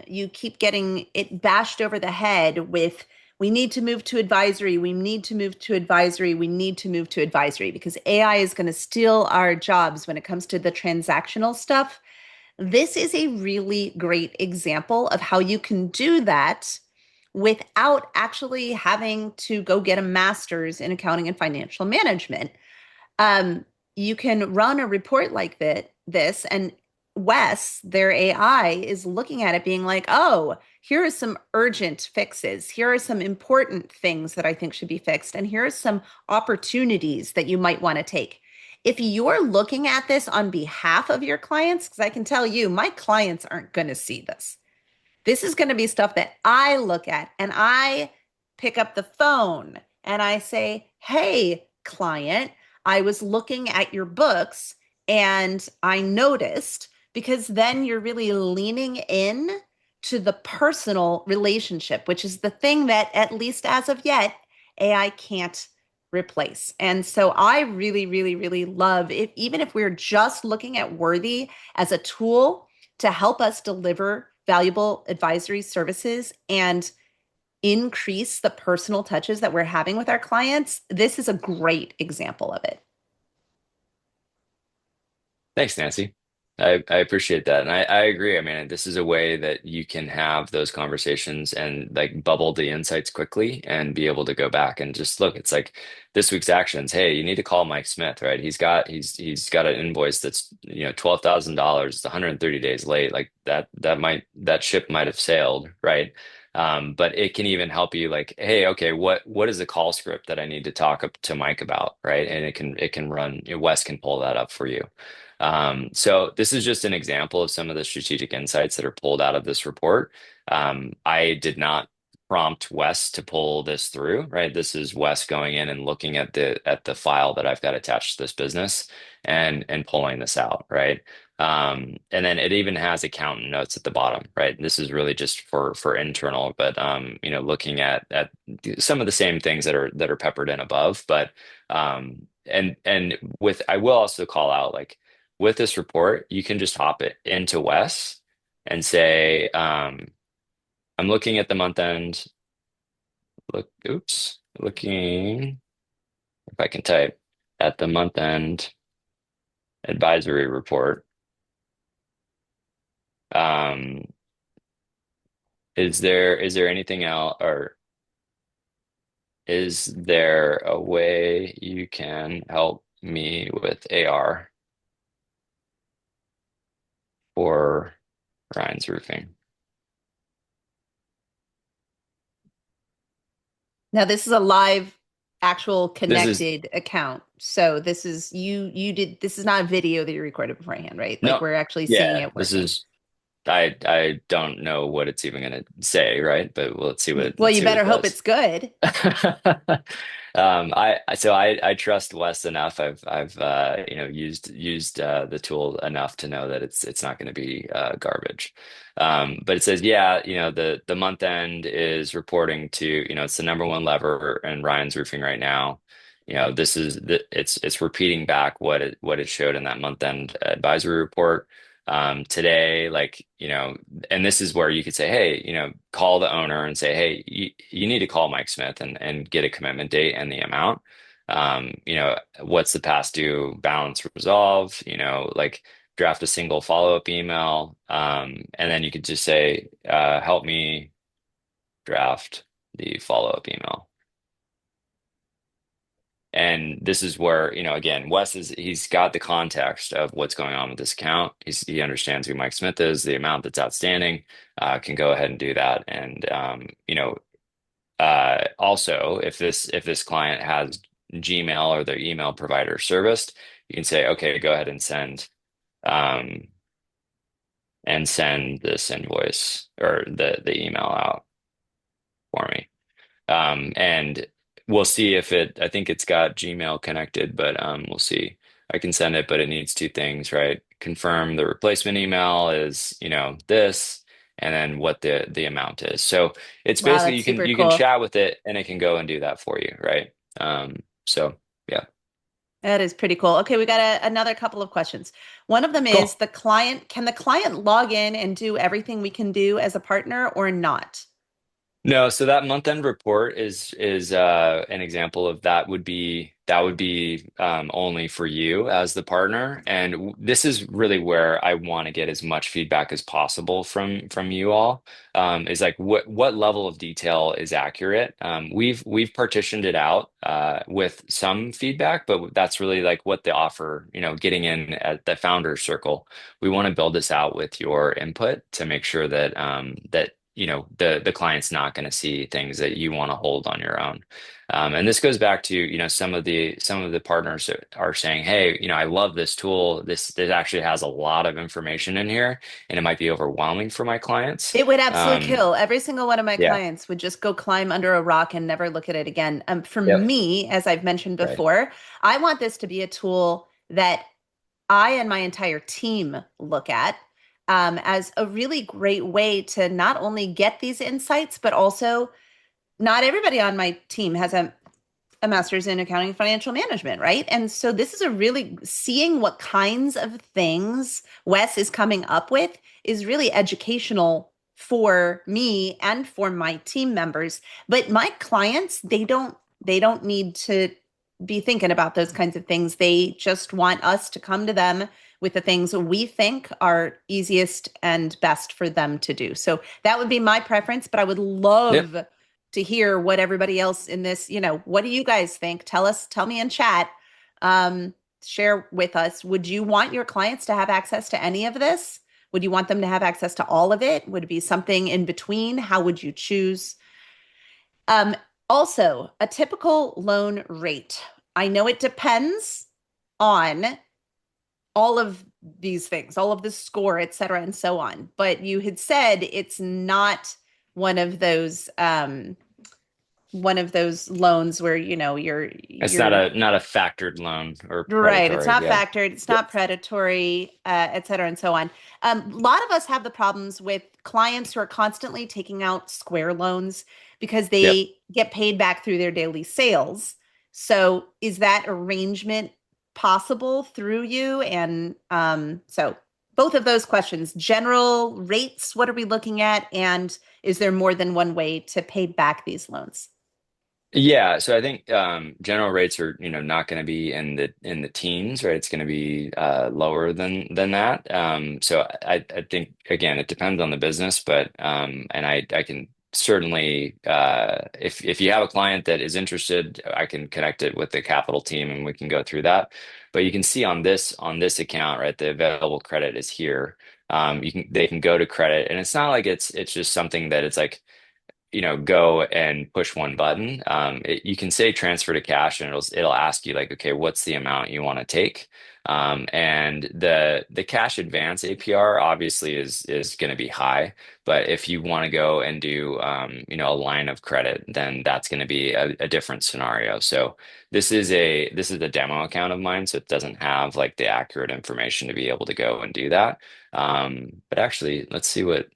you keep getting it bashed over the head with we need to move to advisory, we need to move to advisory, we need to move to advisory because AI is going to steal our jobs when it comes to the transactional stuff. This is a really great example of how you can do that without actually having to go get a master's in accounting and financial management. um, you can run a report like this, and Wes, their AI, is looking at it being like, oh, here are some urgent fixes. Here are some important things that I think should be fixed. And here are some opportunities that you might want to take. If you're looking at this on behalf of your clients, because I can tell you, my clients aren't going to see this. This is going to be stuff that I look at and I pick up the phone and I say, hey, client, I was looking at your books and I noticed because then you're really leaning in to the personal relationship, which is the thing that, at least as of yet, AI can't replace. And so I really, really, really love it, even if we're just looking at Worthy as a tool to help us deliver valuable advisory services and increase the personal touches that we're having with our clients. This is a great example of it.
Thanks, Nancy. I appreciate that. And I agree. I mean, this is a way that you can have those conversations and like bubble the insights quickly and be able to go back and just look. It's like this week's actions. Hey, you need to call Mike Smith, right? He's got an invoice that's $12,000. It's 130 days late. Like that ship might have sailed, right? But it can even help you like, hey, okay, what is the call script that I need to talk up to Mike about, right? And it can run, Wes can pull that up for you. So this is just an example of some of the strategic insights that are pulled out of this report. I did not prompt Wes to pull this through, right? This is Wes going in and looking at the file that I've got attached to this business and pulling this out, right? And then it even has accountant notes at the bottom, right? This is really just for internal, but looking at some of the same things that are peppered in above, but and with I will also call out like with this report, you can just hop it into Wes and say, I'm looking at the month end. Looking, if I can type, at the month end advisory report. Um, is there anything else, or is there a way you can help me with AR for Ryan's roofing?
Now, this is a live, actual
This is
connected account. So this is you did this is not a video that you recorded beforehand, right? Like
no,
we're actually seeing
yeah,
it
this
working.
is. I don't know what it's even going to say, right? But let's see what
Well,
let's
you
see what
better
it
hope
does.
it's good.
I trust Wes enough. I've used the tool enough to know that it's not going to be garbage. But it says, yeah, the month end is reporting to, it's the number one lever in Ryan's roofing right now. This is it's repeating back what it showed in that month end advisory report today, like, and this is where you could say, hey, call the owner and say, hey, you need to call Mike Smith and get a commitment date and the amount. What's the past due balance resolve? Like draft a single follow-up email. And then you could just say, help me draft the follow-up email. And this is where, again, he's got the context of what's going on with this account. He understands who Mike Smith is, the amount that's outstanding, can go ahead and do that. And, also if this client has Gmail or their email provider serviced, you can say, okay, go ahead um, and send this invoice or the email out for me. And we'll see if I think it's got Gmail connected, but we'll see. I can send it, but it needs two things, right? Confirm the replacement email is, this, and then what the amount is. So it's
Wow,
basically
that's
you can
super
you can
cool.
chat with it and it can go and do that for you, right? So yeah.
That is pretty cool. Okay, we got another couple of questions. One of them is
Cool.
can the client log in and do everything we can do as a partner or not?
No, so that month end report is an example of that would be only for you as the partner, and this is really where I want to get as much feedback as possible from you all. Is like what level of detail is accurate. We've partitioned it out with some feedback, but that's really like what the offer, getting in at the founder circle. We want to build this out with your input to make sure that the client's not going to see things that you want to hold on your own. And this goes back to, some of the partners that are saying, hey, I love this tool. This actually has a lot of information in here, and it might be overwhelming for my clients.
It would absolutely
Um,
kill. Every single one of my
yeah.
clients would just go climb under a rock and never look at it again. For
Yep.
me, as I've mentioned
Right.
before, I want this to be a tool that I and my entire team look at as a really great way to not only get these insights, but also not everybody on my team has a master's in accounting and financial management, right? And so this is a really seeing what kinds of things Wes is coming up with is really educational for me and for my team members. But my clients, they don't need to be thinking about those kinds of things. They just want us to come to them with the things we think are easiest and best for them to do. So that would be my preference, but I would
Yep.
love to hear what everybody else in this, what do you guys think? Tell me in chat. Um, Share with us. Would you want your clients to have access to any of this? Would you want them to have access to all of it? Would it be something in between? How would you choose? Um, Also, a typical loan rate. I know it depends on all of these things, all of the score, et cetera, and so on. But you had said it's not one of those loans where
It's not
you're
a factored loan or
right. It's
predatory.
not
Yeah.
factored, it's
Yep.
not predatory, et cetera, and so on. A lot of us have the problems with clients who are constantly taking out square loans because
Yep.
they get paid back through their daily sales. So is that arrangement possible through you? And so both of those questions, general rates, what are we looking at? And is there more than one way to pay back these loans?
Yeah, so I think general rates are, not going to be in the teens, right? It's going to be lower than that. So I think again, it depends on the business, but and I can certainly if you have a client that is interested, I can connect it with the capital team and we can go through that. But you can see on this account, right? The available credit is here. They can go to credit, and it's not like it's just something that it's like go and push one button. You can say transfer to cash, and it'll ask you like, okay, what's the amount you want to take? And the cash advance APR obviously is going to be high, but if you want to go and do a line of credit, then that's going to be a different scenario. So this is a demo account of mine, so it doesn't have like the accurate information to be able to go and do that. But actually, let's see what.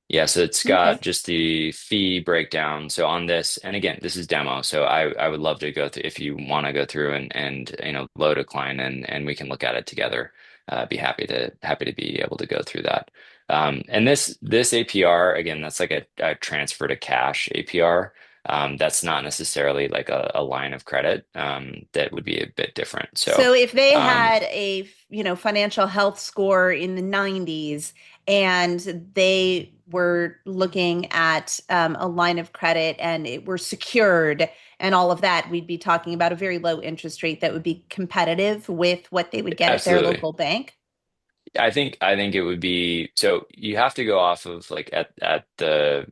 Yeah, so it's got
Okay.
just the fee breakdown. So on this, and again, this is demo. So I would love to go through if you want to go through and load a client and we can look at it together. Be happy to be able to go through that. And this APR again, that's like a transfer to cash APR. That's not necessarily like a line of credit. That would be a bit different. So
So if they
um,
had a, financial health score in the 90s and they were looking at a line of credit and it were secured and all of that, we'd be talking about a very low interest rate that would be competitive with what they would get at their
absolutely.
local bank.
I think it would be so you have to go off of like at the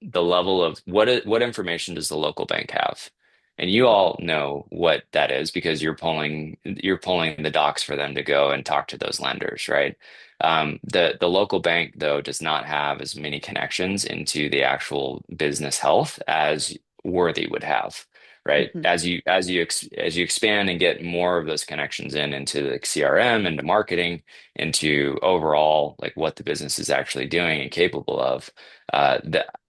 level of what information does the local bank have? And you all know what that is because you're pulling the docs for them to go and talk to those lenders, right? The local bank though does not have as many connections into the actual business health as Worthy would have. Right.
Mhm.
As you expand and get more of those connections into the CRM, into marketing, into overall like what the business is actually doing and capable of,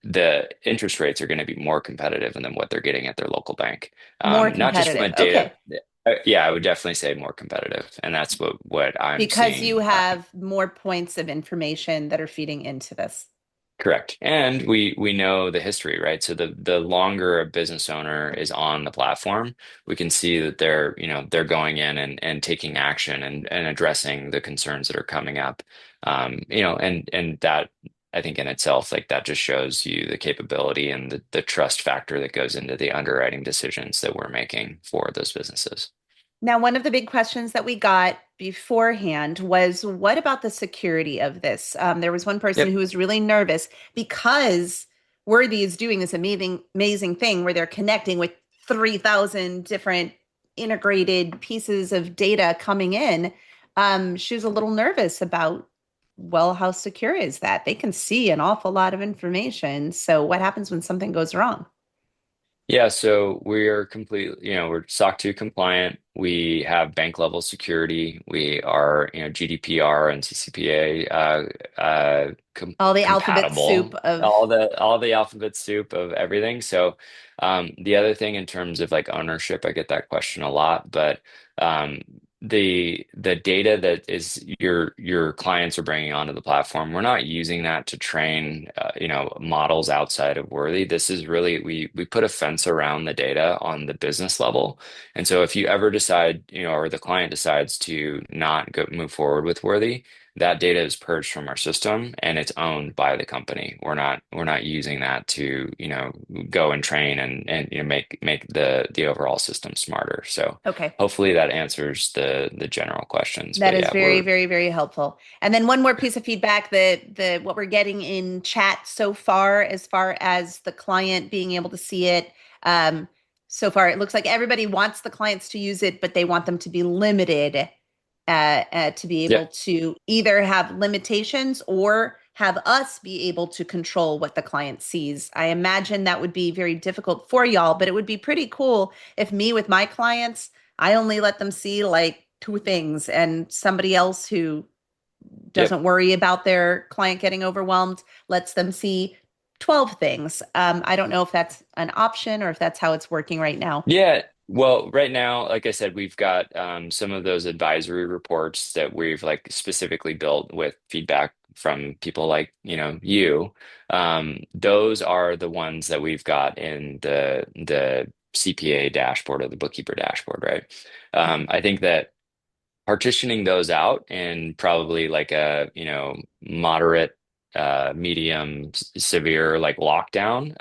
the interest rates are going to be more competitive than what they're getting at their local bank.
More
Not just from
competitive.
a data,
Okay.
yeah, I would definitely say more competitive, and that's what I'm
Because you
seeing.
have more points of information that are feeding into this.
Correct. And we know the history, right? So the longer a business owner is on the platform, we can see that they're going in and taking action and addressing the concerns that are coming up. And that I think in itself, like that just shows you the capability and the trust factor that goes into the underwriting decisions that we're making for those businesses.
Now, one of the big questions that we got beforehand was what about the security of this? There was one person
Yep.
who was really nervous because Worthy is doing this amazing thing where they're connecting with 3,000 different integrated pieces of data coming in. She was a little nervous about, well, how secure is that? They can see an awful lot of information. So, what happens when something goes wrong?
Yeah, so we are we're SOC 2 compliant. We have bank level security. We are, GDPR and CCPA
All the alphabet soup
compatible.
of,
All the alphabet soup of everything. So, the other thing in terms of like ownership, I get that question a lot, but um, the data that is your clients are bringing onto the platform, we're not using that to train models outside of Worthy. This is really we put a fence around the data on the business level. And so if you ever decide, or the client decides to not move forward with Worthy, that data is purged from our system and it's owned by the company. We're not using that to, go and train and make the overall system smarter. So
okay.
hopefully that answers the general questions.
That
But
is
yeah,
very, very, very helpful. And then one more piece of feedback that the what we're getting in chat so far, as far as the client being able to see it, um, so far it looks like everybody wants the clients to use it, but they want them to be limited, to be
yeah,
able to either have limitations or have us be able to control what the client sees. I imagine that would be very difficult for y'all, but it would be pretty cool if me with my clients I only let them see like two things, and somebody else who
yep.
doesn't worry about their client getting overwhelmed lets them see 12 things. I don't know if that's an option or if that's how it's working right now.
Yeah, well, right now, like I said, we've got some of those advisory reports that we've like specifically built with feedback from people like, you. Those are the ones that we've got in the CPA dashboard or the bookkeeper dashboard, right?
Mhm.
I think that partitioning those out in probably like a, moderate. medium severe like lockdown,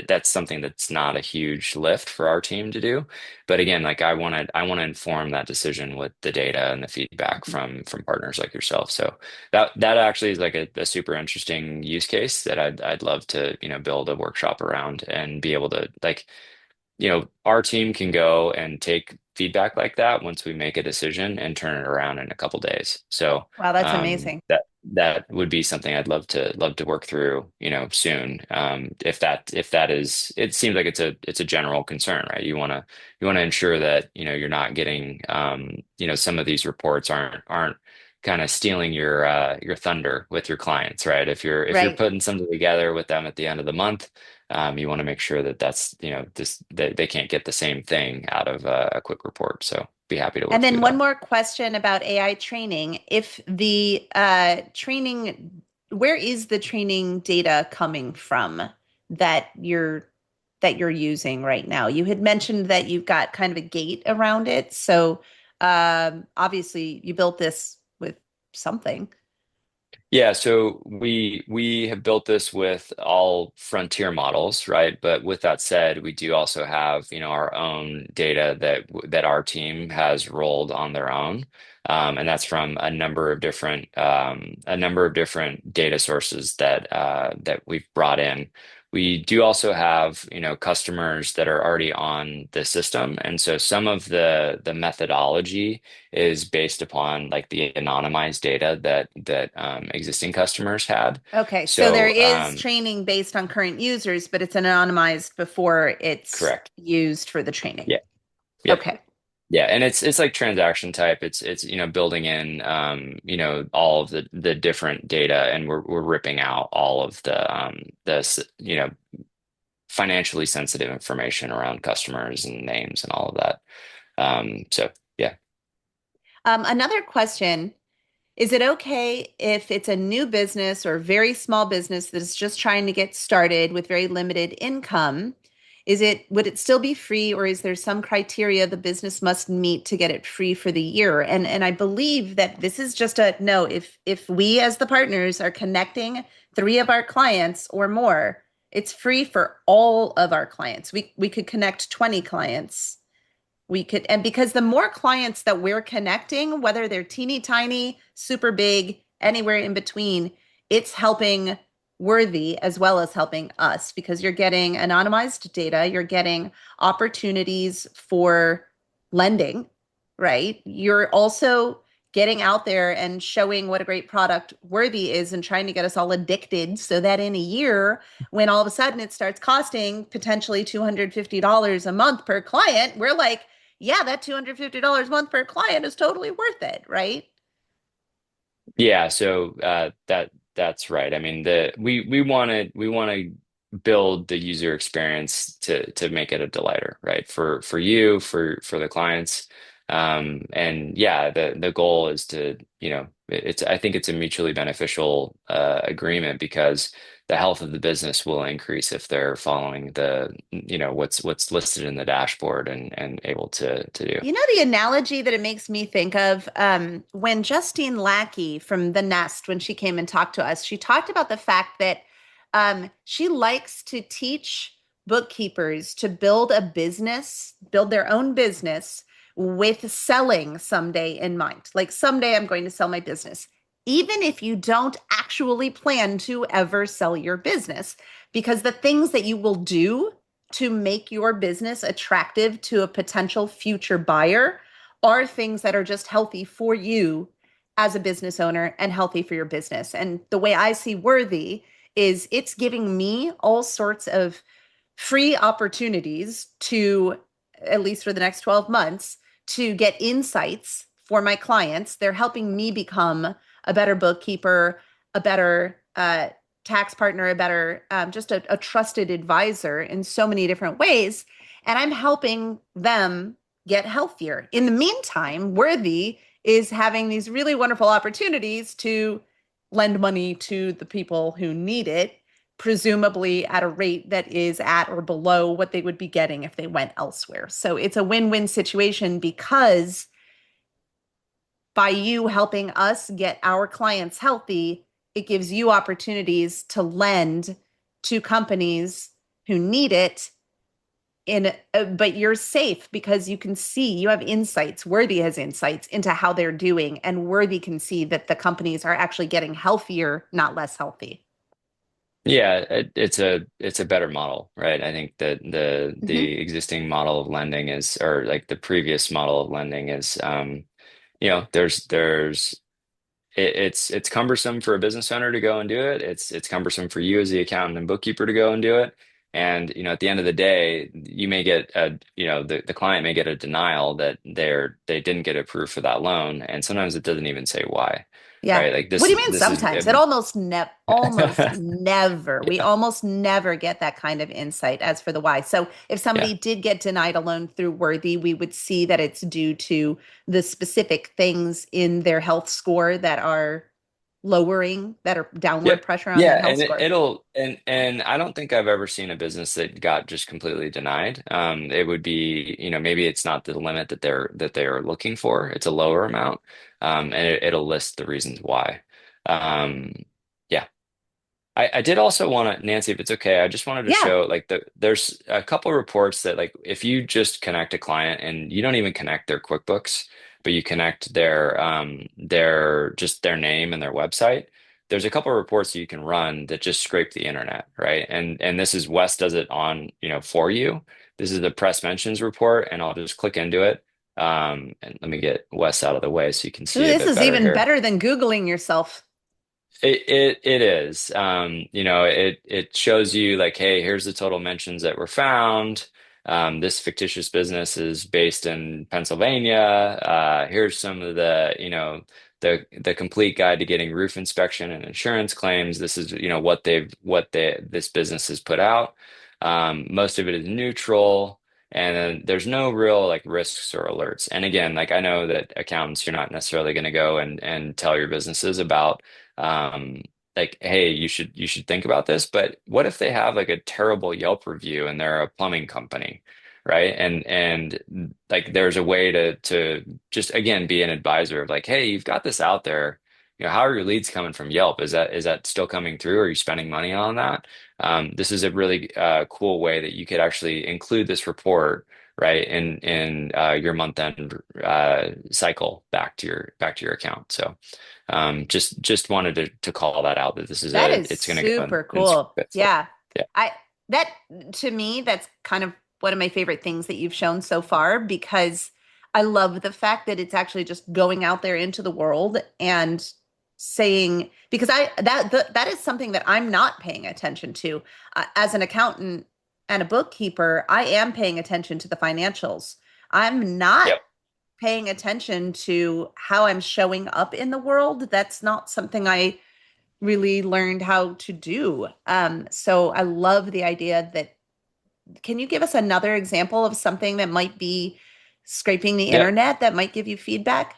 that's something that's not a huge lift for our team to do. But again, like I want to inform that decision with the data and the feedback from partners like yourself. So that actually is like a super interesting use case that I'd love to, build a workshop around and be able to like, our team can go and take feedback like that once we make a decision and turn it around in a couple days. So
Wow, that's amazing.
that would be something I'd love to work through, soon. If that is, it seems like it's a general concern, right? You want to ensure that, you're not getting, some of these reports aren't kind of stealing your thunder with your clients, right? If you're
Right.
putting something together with them at the end of the month, you want to make sure that that's, that they can't get the same thing out of a quick report. So be happy to
And
work through
then one
that.
more question about AI training. If the training, where is the training data coming from that you're using right now? You had mentioned that you've got kind of a gate around it. So obviously you built this with something.
Yeah, so we have built this with all frontier models, right? But with that said, we do also have, our own data that our team has rolled on their own. And that's from a number of different data sources that we've brought in. We do also have, customers that are already on the system. And so some of the methodology is based upon like the anonymized data that existing customers had.
Okay, so there
So
is training based on current users, but it's anonymized before it's
correct.
used for the training.
Yeah. Yep.
Okay.
Yeah, and it's like transaction type. It's building in all of the different data, and we're ripping out all of the financially sensitive information around customers and names and all of that. So yeah.
Another question. Is it okay if it's a new business or very small business that is just trying to get started with very limited income? Would it still be free, or is there some criteria the business must meet to get it free for the year? And I believe that this is just a no, if we as the partners are connecting three of our clients or more, it's free for all of our clients. We could connect 20 clients, and because the more clients that we're connecting, whether they're teeny tiny, super big, anywhere in between, it's helping Worthy as well as helping us because you're getting anonymized data, you're getting opportunities for lending, right? You're also getting out there and showing what a great product Worthy is and trying to get us all addicted so that in a year, when all of a sudden it starts costing potentially $250 a month per client, we're like, yeah, that $250 a month per client is totally worth it, right?
Yeah, so that's right. I mean, the we want to build the user experience to make it a delighter, right? For you, for the clients. And yeah, the goal is to, it's I think it's a mutually beneficial agreement because the health of the business will increase if they're following what's listed in the dashboard and able to do.
You know the analogy that it makes me think of when Justine Lackey from The Nest, when she came and talked to us, she talked about the fact that she likes to teach bookkeepers to build a business, build their own business with selling someday in mind. Like someday I'm going to sell my business, even if you don't actually plan to ever sell your business, because the things that you will do to make your business attractive to a potential future buyer are things that are just healthy for you as a business owner and healthy for your business. And the way I see Worthy is it's giving me all sorts of free opportunities to, at least for the next 12 months, to get insights for my clients. They're helping me become a better bookkeeper, a better tax partner, a better, just a trusted advisor in so many different ways. And I'm helping them get healthier. In the meantime, Worthy is having these really wonderful opportunities to lend money to the people who need it, presumably at a rate that is at or below what they would be getting if they went elsewhere. So it's a win-win situation because by you helping us get our clients healthy, it gives you opportunities to lend to companies who need it but you're safe because you can see, you have insights. Wurthy has insights into how they're doing, and Wurthy can see that the companies are actually getting healthier, not less healthy.
Yeah, it's a better model, right? I think that
Hmm.
the existing model of lending is, or like the previous model of lending is, there's it's cumbersome for a business owner to go and do it. It's cumbersome for you as the accountant and bookkeeper to go and do it. And at the end of the day, you may get the client may get a denial that they didn't get approved for that loan, and sometimes it doesn't even say why,
Yeah.
right? Like
What
this
do you
is
mean
this is
sometimes? It almost never. We
yeah,
almost never get that kind of insight as for the why. So if
yeah.
somebody did get denied a loan through Worthy, we would see that it's due to the specific things in their health score that are that are downward
Yep.
pressure on that
Yeah,
health
and
score.
and I don't think I've ever seen a business that got just completely denied. It would be, maybe it's not the limit that they're looking for. It's a lower amount. And it'll list the reasons why. Um, yeah. I did also want to, Nancy, if it's okay, I just wanted to
Yeah.
show like there's a couple reports that like if you just connect a client and you don't even connect their QuickBooks, but you connect their name and their website, there's a couple of reports that you can run that just scrape the internet, right? And this is Wes does it on, for you. This is the press mentions report, and I'll just click into it. And let me get Wes out of the way so you can
Ooh,
see a
this
bit
is
better
even
here.
better than Googling yourself.
It is. It shows you like, hey, here's the total mentions that were found. This fictitious business is based in Pennsylvania. Here's some of the complete guide to getting roof inspection and insurance claims. This is, this business has put out. Most of it is neutral. And then there's no real like risks or alerts. And again, like I know that accountants, you're not necessarily going to go and tell your businesses about um like, hey, you should think about this, but what if they have like a terrible Yelp review and they're a plumbing company, right? And like there's a way to just again be an advisor of like, hey, you've got this out there, how are your leads coming from Yelp? Is that still coming through? Are you spending money on that? This is a really cool way that you could actually include this report, right, in your month end cycle back to your account. So just wanted to call that out that this is
That is
it's going to go
super
in
cool.
bits.
Yeah.
Yeah.
I that to me, that's kind of one of my favorite things that you've shown so far because I love the fact that it's actually just going out there into the world and saying because that is something that I'm not paying attention to. As an accountant and a bookkeeper, I am paying attention to the financials. I'm not
Yep.
paying attention to how I'm showing up in the world. That's not something I really learned how to do. So I love the idea that, can you give us another example of something that might be scraping the
Yep.
internet that might give you feedback?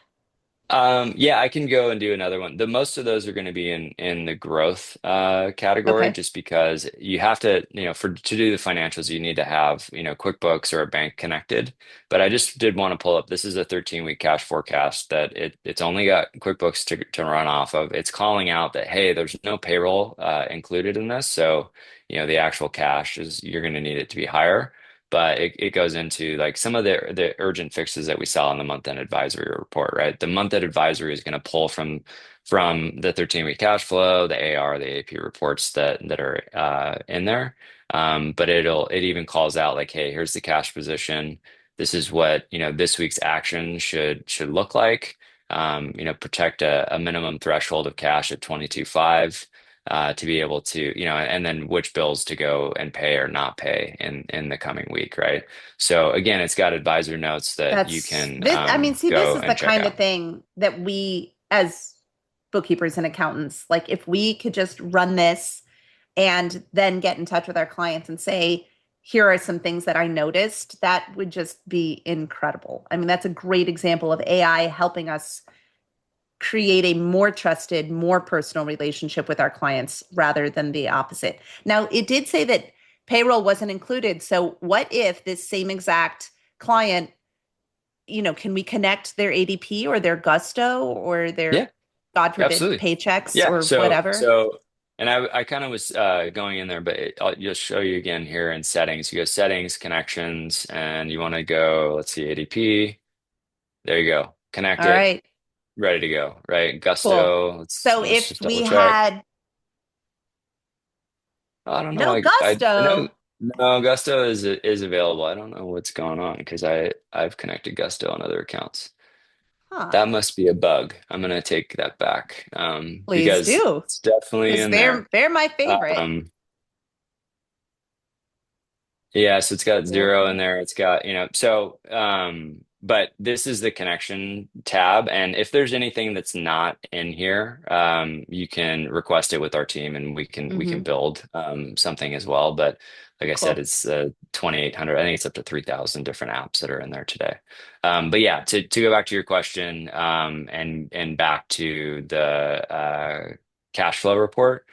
Yeah, I can go and do another one. The most of those are going to be in the growth category,
Okay.
just because you have to, for to do the financials, you need to have, QuickBooks or a bank connected. But I just did want to pull up. This is a 13-week cash forecast that it's only got QuickBooks to run off of. It's calling out that, hey, there's no payroll included in this, so the actual cash is you're going to need it to be higher. But it goes into like some of the urgent fixes that we saw in the month-end advisory report, right? The month-end advisory is going to pull from the 13-week cash flow, the AR, the AP reports that are in there. But it even calls out like, hey, here's the cash position. This is what this week's action should look like. Protect a minimum threshold of cash at 22.5 to be able to, and then which bills to go and pay or not pay in the coming week, right? So again, it's got advisor notes that you
That's
can
this. I mean, see, this
go
is the
and check
kind of
out.
thing that we, as bookkeepers and accountants, like if we could just run this and then get in touch with our clients and say, here are some things that I noticed, that would just be incredible. I mean, that's a great example of AI helping us create a more trusted, more personal relationship with our clients rather than the opposite. Now, it did say that payroll wasn't included. So, what if this same exact client, can we connect their ADP or their Gusto or their
Yeah.
God forbid,
Absolutely.
paychecks
Yeah.
or
So,
whatever.
so, and I kind of was going in there, but I'll just show you again here in settings. You go settings, connections, and you want to go, let's see, ADP. There you go. Connect
All
it,
right,
ready to go, right?
cool.
Gusto.
So
Let's
if
just double
we
check.
had
I don't know.
no
I know
gusto,
no Gusto is available. I don't know what's going on because I've connected Gusto on other accounts.
huh?
That must be a bug. I'm gonna take that back
Please
because
do,
it's definitely
because
in there.
they're my favorite.
Um, Yeah, so it's got
Cool,
zero in
cool.
there. It's got, but this is the connection tab. And if there's anything that's not in here, you can request it with our team and we can
Mm-hmm.
build something as well. But like I said,
Cool.
it's 2,800. I think it's up to 3,000 different apps that are in there today. But yeah, to go back to your question, and back to the cash flow report.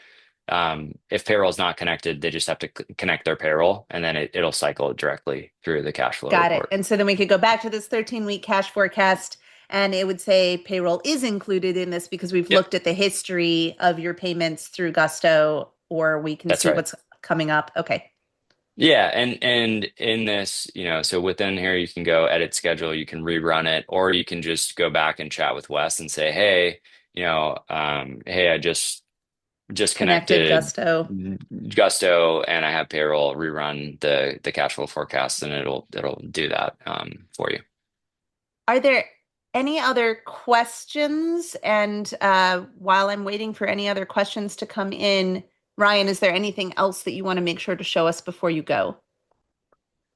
If payroll is not connected, they just have to connect their payroll and then it'll cycle directly through the cash flow
Got it.
report.
And so then we could go back to this 13-week cash forecast, and it would say payroll is included in this because we've
Yep,
looked at the history of your payments through Gusto, or we can
that's
see
right.
what's coming up. Okay.
Yeah, and in this, so within here you can go edit schedule, you can rerun it, or you can just go back and chat with Wes and say, hey, hey, I just
Connected
connected
Gusto.
Gusto and I have payroll, rerun the cash flow forecast and it'll do that for you.
Are there any other questions? And while I'm waiting for any other questions to come in, Ryan, is there anything else that you want to make sure to show us before you go?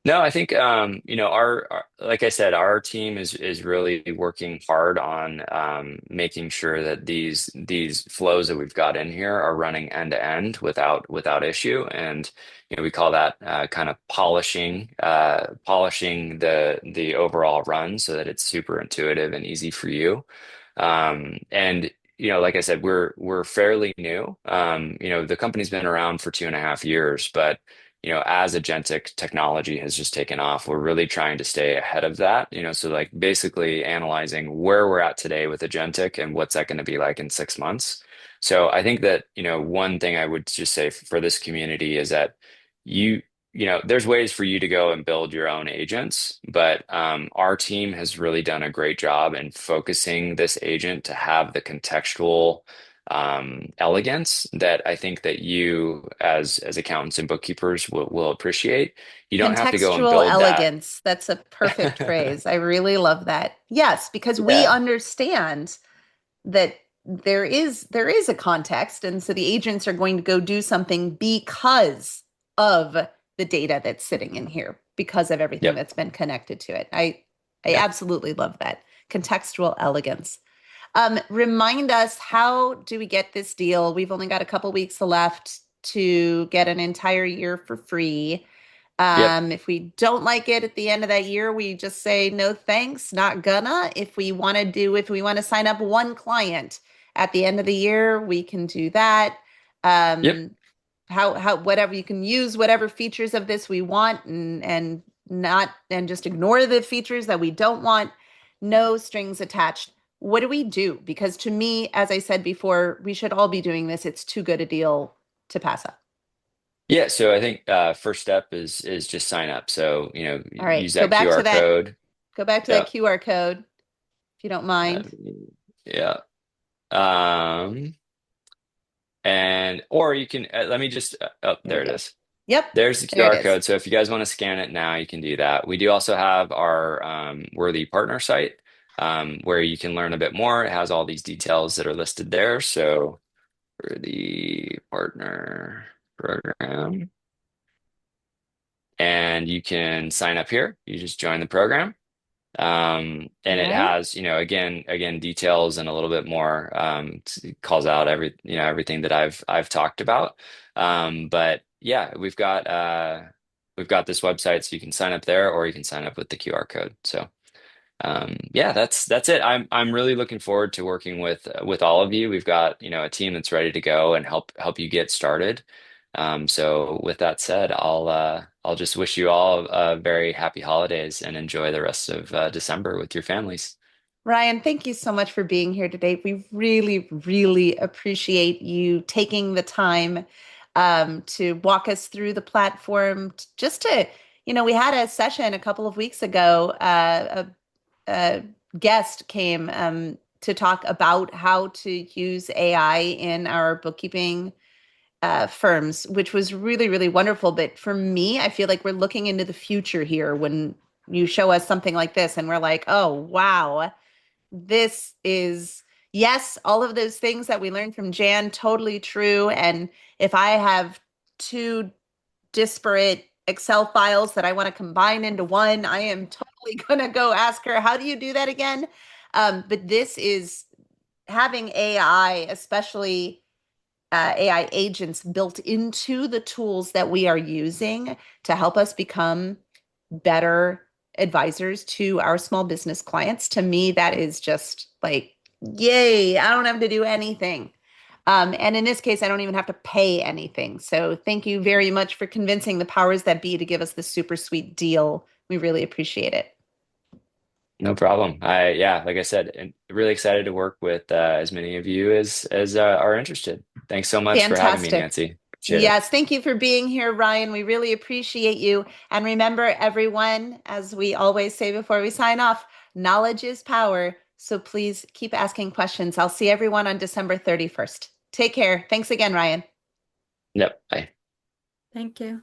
No, I think like I said, our team is really working hard on making sure that these flows that we've got in here are running end to end without issue, and we call that kind of polishing the overall run so that it's super intuitive and easy for you. And like I said, we're fairly new. The company's been around for 2.5 years, but as agentic technology has just taken off, we're really trying to stay ahead of that. So like basically analyzing where we're at today with agentic and what's that going to be like in 6 months. So I think that, one thing I would just say for this community is that you, there's ways for you to go and build your own agents, but our team has really done a great job in focusing this agent to have the contextual elegance that I think that you as accountants and bookkeepers will appreciate. You don't have to go and
Contextual
build that.
elegance. That's a perfect phrase. I really love that. Yes, because we
Yeah.
understand that there is a context, and so the agents are going to go do something because of the data that's sitting in here, because of everything
Yep.
that's been connected to it. I
Yeah.
absolutely love that. Contextual elegance. Remind us, how do we get this deal? We've only got a couple weeks left to get an entire year for free.
Yep.
If we don't like it at the end of that year, we just say no thanks, not gonna. If we want to sign up one client at the end of the year, we can do that.
Yep.
Um, whatever, you can use whatever features of this we want, and not, and just ignore the features that we don't want. No strings attached. What do we do? Because to me, as I said before, we should all be doing this. It's too good a deal to pass up.
Yeah. So I think first step is just sign up. So,
All right,
use that QR code.
go back to that
Yep.
QR code if you don't
Uh,
mind.
yeah. Um, or you can let me just oh,
There we
there it
go.
is.
Yep,
There's the
there it
QR
is.
code. So if you guys want to scan it now, you can do that. We do also have our Worthy partner site where you can learn a bit more. It has all these details that are listed there. So for the partner program, and you can sign up here. You just join the program.
All
And it
right.
has, again, details and a little bit more, calls out everything that I've talked about. But yeah, we've got this website, so you can sign up there or you can sign up with the QR code. So yeah, that's it. I'm really looking forward to working with all of you. We've got, a team that's ready to go and help you get started. So with that said, I'll just wish you all very happy holidays and enjoy the rest of December with your families.
Ryan, thank you so much for being here today. We really, really appreciate you taking the time to walk us through the platform. Just to, we had a session a couple of weeks ago. A guest came to talk about how to use AI in our bookkeeping firms, which was really, really wonderful. But for me, I feel like we're looking into the future here when you show us something like this, and we're like, oh, wow, this is, yes, all of those things that we learned from Jan, totally true. And if I have two disparate Excel files that I want to combine into one, I am totally going to go ask her, how do you do that again? But this is having AI, especially AI agents built into the tools that we are using to help us become better advisors to our small business clients. To me, that is just like, yay, I don't have to do anything. And in this case, I don't even have to pay anything. So thank you very much for convincing the powers that be to give us this super sweet deal. We really appreciate it.
No problem. Yeah, like I said, and really excited to work with as many of you as are interested. Thanks so much for having me,
Fantastic.
Nancy. Appreciate it.
Yes, thank you for being here, Ryan. We really appreciate you. And remember, everyone, as we always say before we sign off, knowledge is power. So please keep asking questions. I'll see everyone on December 31st. Take care. Thanks again, Ryan.
Yep. Bye.
Thank you.